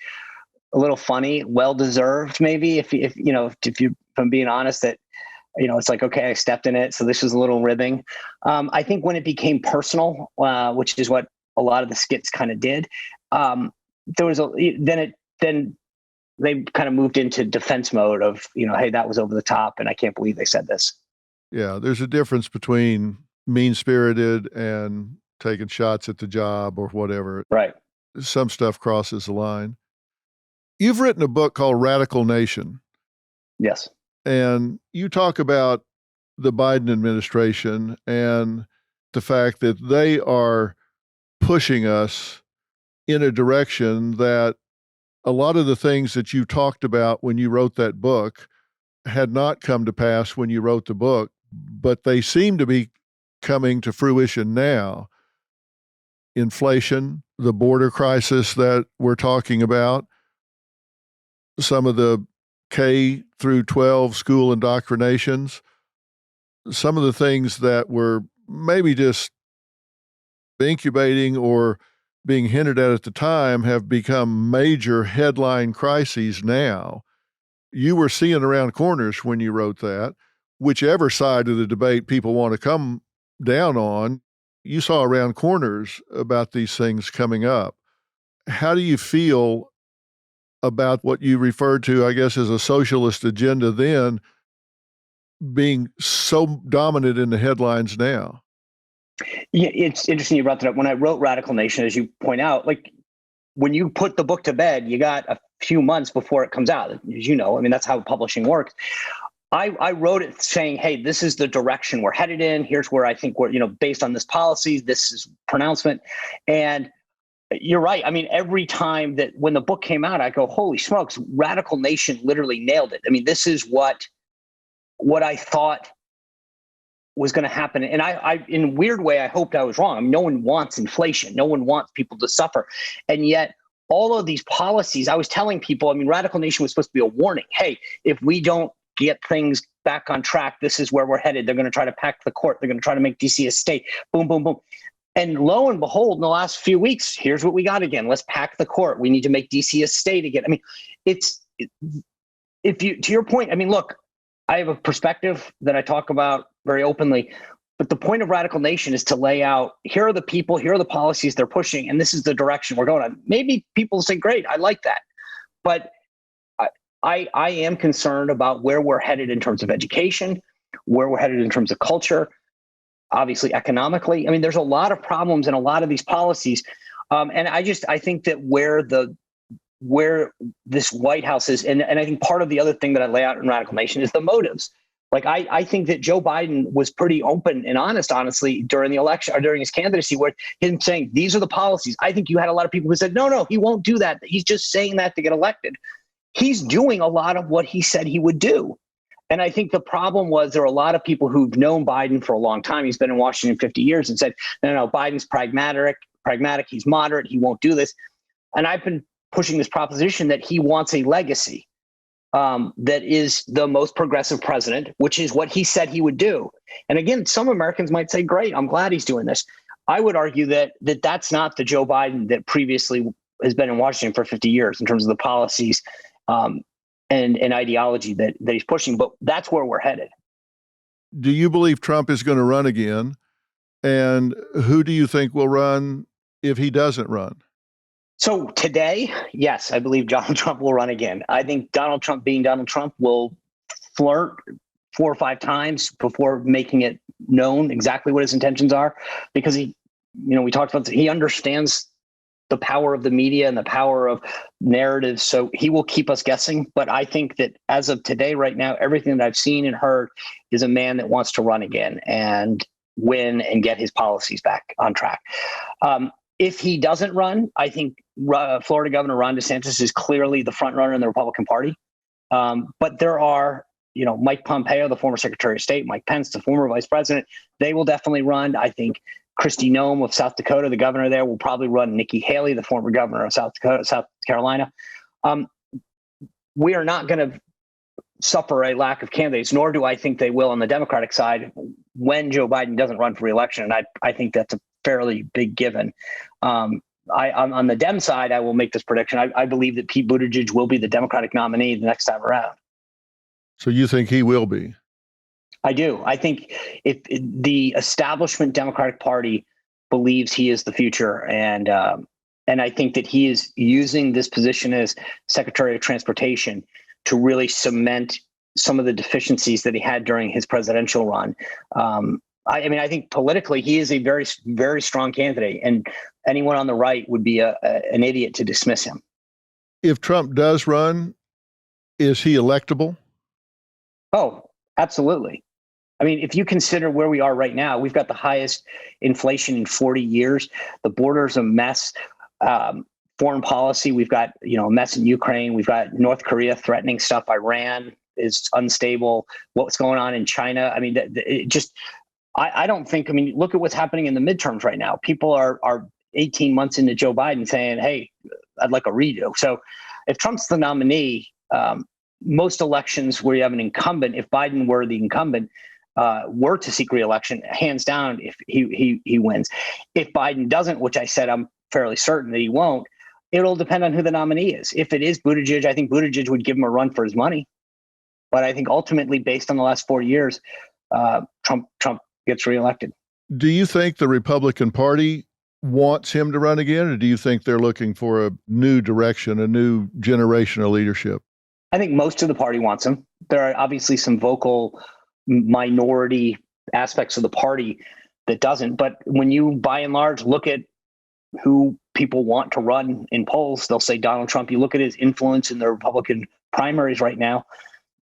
[SPEAKER 2] a little funny, well deserved, maybe. If I'm being honest, that it's like, okay, I stepped in it, so this was a little ribbing. I think when it became personal, which is what a lot of the skits kind of did, then they kind of moved into defense mode of, hey, that was over the top, and I can't believe they said this.
[SPEAKER 1] Yeah, there's a difference between mean-spirited and taking shots at the job or whatever.
[SPEAKER 2] Right.
[SPEAKER 1] Some stuff crosses the line. You've written a book called Radical Nation.
[SPEAKER 2] Yes.
[SPEAKER 1] And you talk about the Biden administration and the fact that they are pushing us in a direction that a lot of the things that you talked about when you wrote that book had not come to pass when you wrote the book, but they seem to be coming to fruition now. Inflation, the border crisis that we're talking about, some of the K through 12 school indoctrinations, some of the things that were maybe just incubating or being hinted at the time have become major headline crises now. You were seeing around corners when you wrote that. Whichever side of the debate people want to come down on, you saw around corners about these things coming up. How do you feel about what you referred to, I guess, as a socialist agenda then being so dominant in the headlines now?
[SPEAKER 2] Yeah, it's interesting you brought that up. When I wrote Radical Nation, as you point out, like when you put the book to bed, you got a few months before it comes out. As you know, I mean, that's how publishing works. I wrote it saying, hey, this is the direction we're headed in. Here's where I think we're, based on this policy, this is pronouncement. And you're right. I mean, every time that when the book came out, I go, holy smokes, Radical Nation literally nailed it. I mean, this is what I thought was going to happen. And I, in a weird way, I hoped I was wrong. I mean, no one wants inflation. No one wants people to suffer. And yet all of these policies, I was telling people, I mean, Radical Nation was supposed to be a warning. Hey, if we don't get things back on track, this is where we're headed. They're going to try to pack the court. They're going to try to make DC a state. Boom, boom, boom. And lo and behold, in the last few weeks, here's what we got again. Let's pack the court. We need to make DC a state again. I mean, to your point, I mean, look, I have a perspective that I talk about very openly, but the point of Radical Nation is to lay out, here are the people, here are the policies they're pushing, and this is the direction we're going on. Maybe people say, great, I like that. But I am concerned about where we're headed in terms of education, where we're headed in terms of culture, obviously economically. I mean, there's a lot of problems in a lot of these policies. And I think that where this White House is, and I think part of the other thing that I lay out in Radical Nation is the motives. Like, I think that Joe Biden was pretty open and honestly, during the election or during his candidacy, where him saying, these are the policies. I think you had a lot of people who said, no, he won't do that. He's just saying that to get elected. He's doing a lot of what he said he would do. And I think the problem was there are a lot of people who've known Biden for a long time. He's been in Washington 50 years and said, no, Biden's pragmatic, he's moderate, he won't do this. And I've been pushing this proposition that he wants a legacy that is the most progressive president, which is what he said he would do. And again, some Americans might say, great, I'm glad he's doing this. I would argue that that's not the Joe Biden that previously has been in Washington for 50 years in terms of the policies and ideology that he's pushing, but that's where we're headed.
[SPEAKER 1] Do you believe Trump is going to run again? And who do you think will run if he doesn't run?
[SPEAKER 2] So today, yes, I believe Donald Trump will run again. I think Donald Trump, being Donald Trump, will flirt 4 or 5 times before making it known exactly what his intentions are, because we talked about he understands the power of the media and the power of narratives. So he will keep us guessing. But I think that as of today, right now, everything that I've seen and heard is a man that wants to run again and win and get his policies back on track. If he doesn't run, I think Florida Governor Ron DeSantis is clearly the front runner in the Republican Party. But there are, Mike Pompeo, the former Secretary of State, Mike Pence, the former Vice President, they will definitely run. I think Kristi Noem of South Dakota, the governor there, will probably run. Nikki Haley, the former governor of South Carolina. We are not going to suffer a lack of candidates, nor do I think they will on the Democratic side when Joe Biden doesn't run for re-election. And I think that's a fairly big given. On the Dem side, I will make this prediction. I believe that Pete Buttigieg will be the Democratic nominee the next time around.
[SPEAKER 1] So you think he will be?
[SPEAKER 2] I do. I think if the establishment Democratic Party believes he is the future, and I think that he is using this position as Secretary of Transportation to really cement some of the deficiencies that he had during his presidential run. I mean, I think politically he is a very, very strong candidate, and anyone on the right would be an idiot to dismiss him.
[SPEAKER 1] If Trump does run, is he electable?
[SPEAKER 2] Oh, absolutely. I mean, if you consider where we are right now, we've got the highest inflation in 40 years. The border's a mess. Foreign policy, we've got, a mess in Ukraine. We've got North Korea threatening stuff. Iran is unstable. What's going on in China? I mean, I don't think, look at what's happening in the midterms right now. People are 18 months into Joe Biden saying, hey, I'd like a redo. So if Trump's the nominee, most elections where you have an incumbent, if Biden were the incumbent, were to seek re-election, hands down, if he wins. If Biden doesn't, which I said I'm fairly certain that he won't, it'll depend on who the nominee is. If it is Buttigieg, I think Buttigieg would give him a run for his money. But I think ultimately, based on the last 4 years, Trump gets reelected.
[SPEAKER 1] Do you think the Republican Party wants him to run again, or do you think they're looking for a new direction, a new generation of leadership?
[SPEAKER 2] I think most of the party wants him. There are obviously some vocal minority aspects of the party that doesn't. But when you, by and large, look at who people want to run in polls, they'll say Donald Trump. You look at his influence in the Republican primaries right now,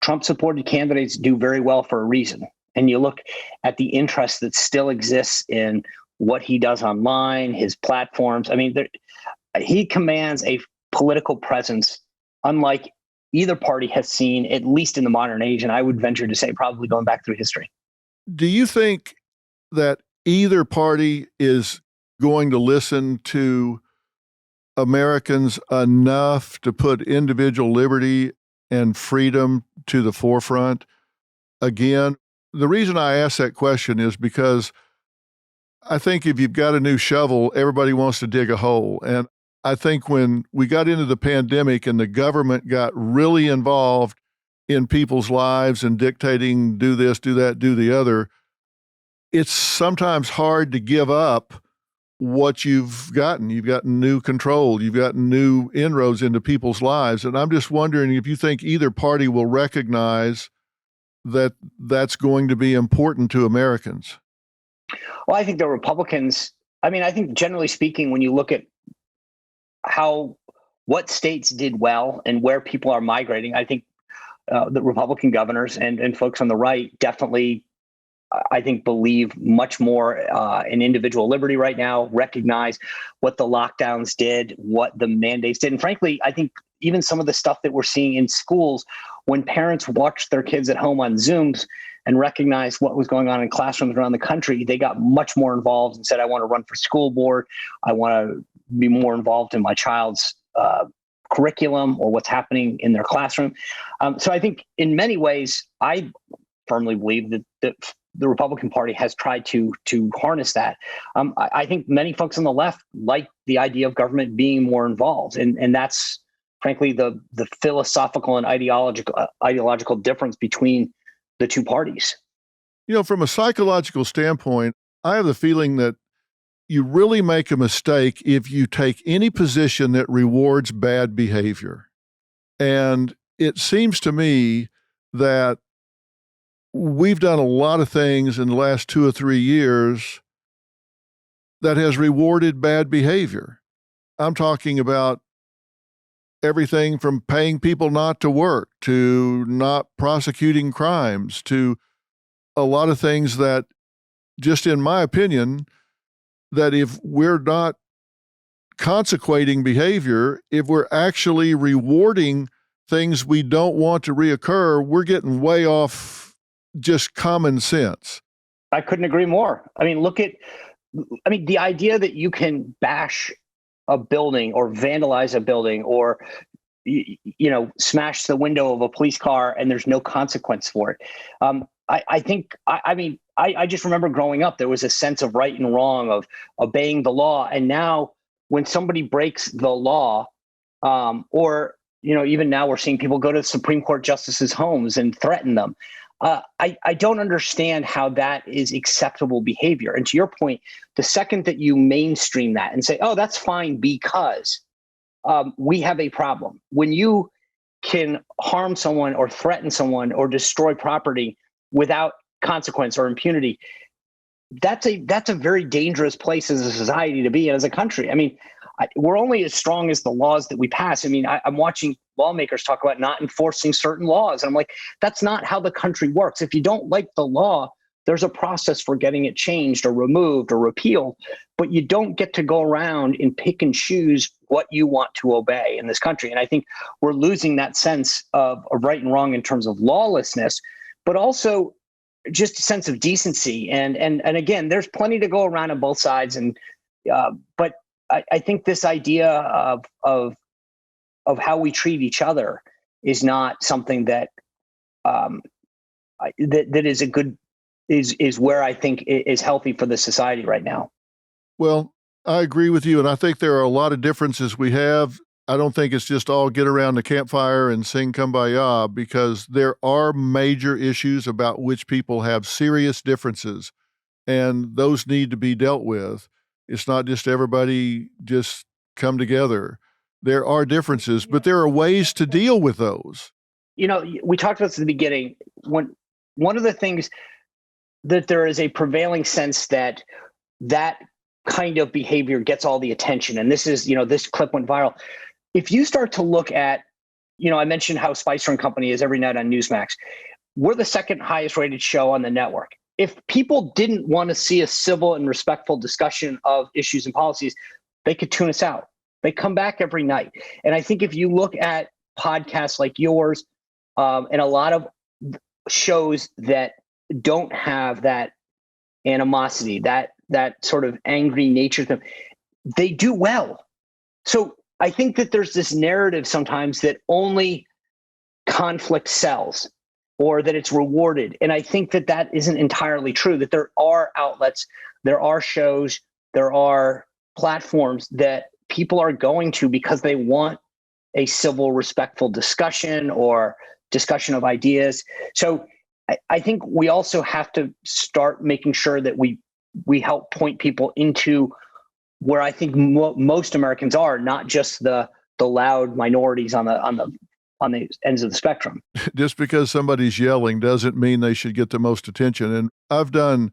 [SPEAKER 2] Trump-supported candidates do very well for a reason. And you look at the interest that still exists in what he does online, his platforms. I mean, he commands a political presence unlike either party has seen, at least in the modern age, and I would venture to say probably going back through history.
[SPEAKER 1] Do you think that either party is going to listen to Americans enough to put individual liberty and freedom to the forefront? Again, the reason I ask that question is because I think if you've got a new shovel, everybody wants to dig a hole. And I think when we got into the pandemic and the government got really involved in people's lives and dictating, do this, do that, do the other, it's sometimes hard to give up what you've gotten. You've gotten new control. You've gotten new inroads into people's lives. And I'm just wondering if you think either party will recognize that that's going to be important to Americans.
[SPEAKER 2] Well, I think the Republicans, I think generally speaking, when you look at what states did well and where people are migrating, I think the Republican governors and folks on the right definitely, I think, believe much more in individual liberty right now, recognize what the lockdowns did, what the mandates did. And frankly, I think even some of the stuff that we're seeing in schools, when parents watched their kids at home on Zooms and recognized what was going on in classrooms around the country, they got much more involved and said, I want to run for school board. I want to be more involved in my child's curriculum or what's happening in their classroom. So I think in many ways, I firmly believe that the Republican Party has tried to harness that. I think many folks on the left like the idea of government being more involved. And that's frankly the philosophical and ideological difference between the two parties.
[SPEAKER 1] From a psychological standpoint, I have the feeling that you really make a mistake if you take any position that rewards bad behavior. And it seems to me that we've done a lot of things in the last 2 or 3 years that has rewarded bad behavior. I'm talking about everything from paying people not to work to not prosecuting crimes to a lot of things that, just in my opinion, that if we're not consequating behavior, if we're actually rewarding things we don't want to reoccur, we're getting way off just common sense.
[SPEAKER 2] I couldn't agree more. The idea that you can bash a building or vandalize a building or, smash the window of a police car and there's no consequence for it. I think, I mean, I just remember growing up, there was a sense of right and wrong, of obeying the law. And now when somebody breaks the law, or, even now we're seeing people go to Supreme Court justices' homes and threaten them. I don't understand how that is acceptable behavior. And to your point, the second that you mainstream that and say, oh, that's fine because we have a problem. When you can harm someone or threaten someone or destroy property without consequence or impunity, that's a very dangerous place as a society to be in, as a country. I mean, we're only as strong as the laws that we pass. I mean, I'm watching lawmakers talk about not enforcing certain laws. And I'm like, that's not how the country works. If you don't like the law, there's a process for getting it changed or removed or repealed, but you don't get to go around and pick and choose what you want to obey in this country. And I think we're losing that sense of right and wrong in terms of lawlessness, but also just a sense of decency. And again, there's plenty to go around on both sides. But I think this idea of how we treat each other is not something that that is a good is where I think is healthy for the society right now.
[SPEAKER 1] Well, I agree with you, and I think there are a lot of differences we have. I don't think it's just all get around the campfire and sing Kumbaya, because there are major issues about which people have serious differences, and those need to be dealt with. It's not just everybody just come together. There are differences, but there are ways to deal with those.
[SPEAKER 2] We talked about this at the beginning. One of the things that there is a prevailing sense that kind of behavior gets all the attention. And this is, this clip went viral. If you start to look at, I mentioned how Spicer and Company is every night on Newsmax. We're the second highest rated show on the network. If people didn't want to see a civil and respectful discussion of issues and policies, they could tune us out. They come back every night. And I think if you look at podcasts like yours, and a lot of shows that don't have that animosity, that sort of angry nature to them, they do well. So I think that there's this narrative sometimes that only conflict sells, or that it's rewarded. And I think that isn't entirely true, that there are outlets, there are shows, there are platforms that people are going to because they want a civil, respectful discussion or discussion of ideas. So I think we also have to start making sure that we help point people into where I think most Americans are, not just the loud minorities on the ends of the spectrum.
[SPEAKER 1] Just because somebody's yelling doesn't mean they should get the most attention. And I've done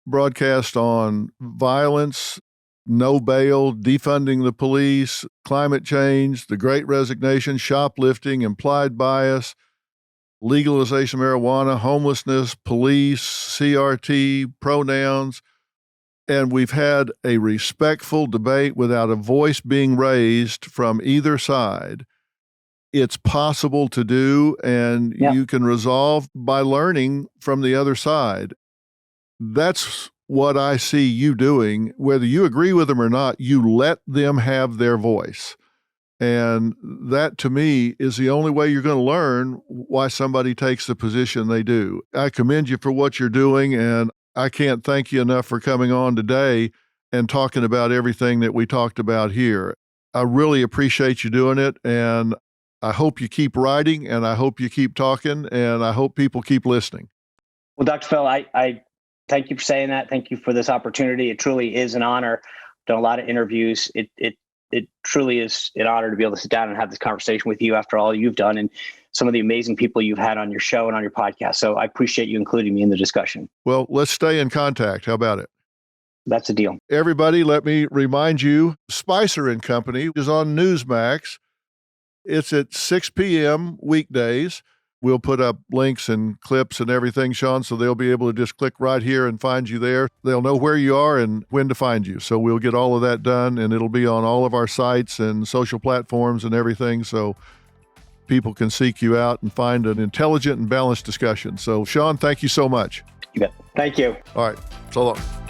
[SPEAKER 1] broadcasts on violence, no bail, defunding the police, climate change, the Great Resignation, shoplifting, implied bias, legalization of marijuana, homelessness, police, CRT, pronouns. And we've had a respectful debate without a voice being raised from either side. It's possible to do, and you can resolve by learning from the other side. That's what I see you doing. Whether you agree with them or not, you let them have their voice. And that, to me, is the only way you're going to learn why somebody takes the position they do. I commend you for what you're doing, and I can't thank you enough for coming on today and talking about everything that we talked about here. I really appreciate you doing it, and I hope you keep writing, and I hope you keep talking, and I hope people keep listening.
[SPEAKER 2] Well, Dr. Phil, I thank you for saying that. Thank you for this opportunity. It truly is an honor. I've done a lot of interviews. It truly is an honor to be able to sit down and have this conversation with you after all you've done and some of the amazing people you've had on your show and on your podcast. So I appreciate you including me in the discussion.
[SPEAKER 1] Well, let's stay in contact. How about it?
[SPEAKER 2] That's a deal.
[SPEAKER 1] Everybody, let me remind you, Spicer and Company is on Newsmax. It's at 6 p.m. weekdays. We'll put up links and clips and everything, Sean, so they'll be able to just click right here and find you there. They'll know where you are and when to find you. So we'll get all of that done, and it'll be on all of our sites and social platforms and everything, so people can seek you out and find an intelligent and balanced discussion. So, Sean, thank you so much.
[SPEAKER 2] You bet. Thank you.
[SPEAKER 1] All right. So long.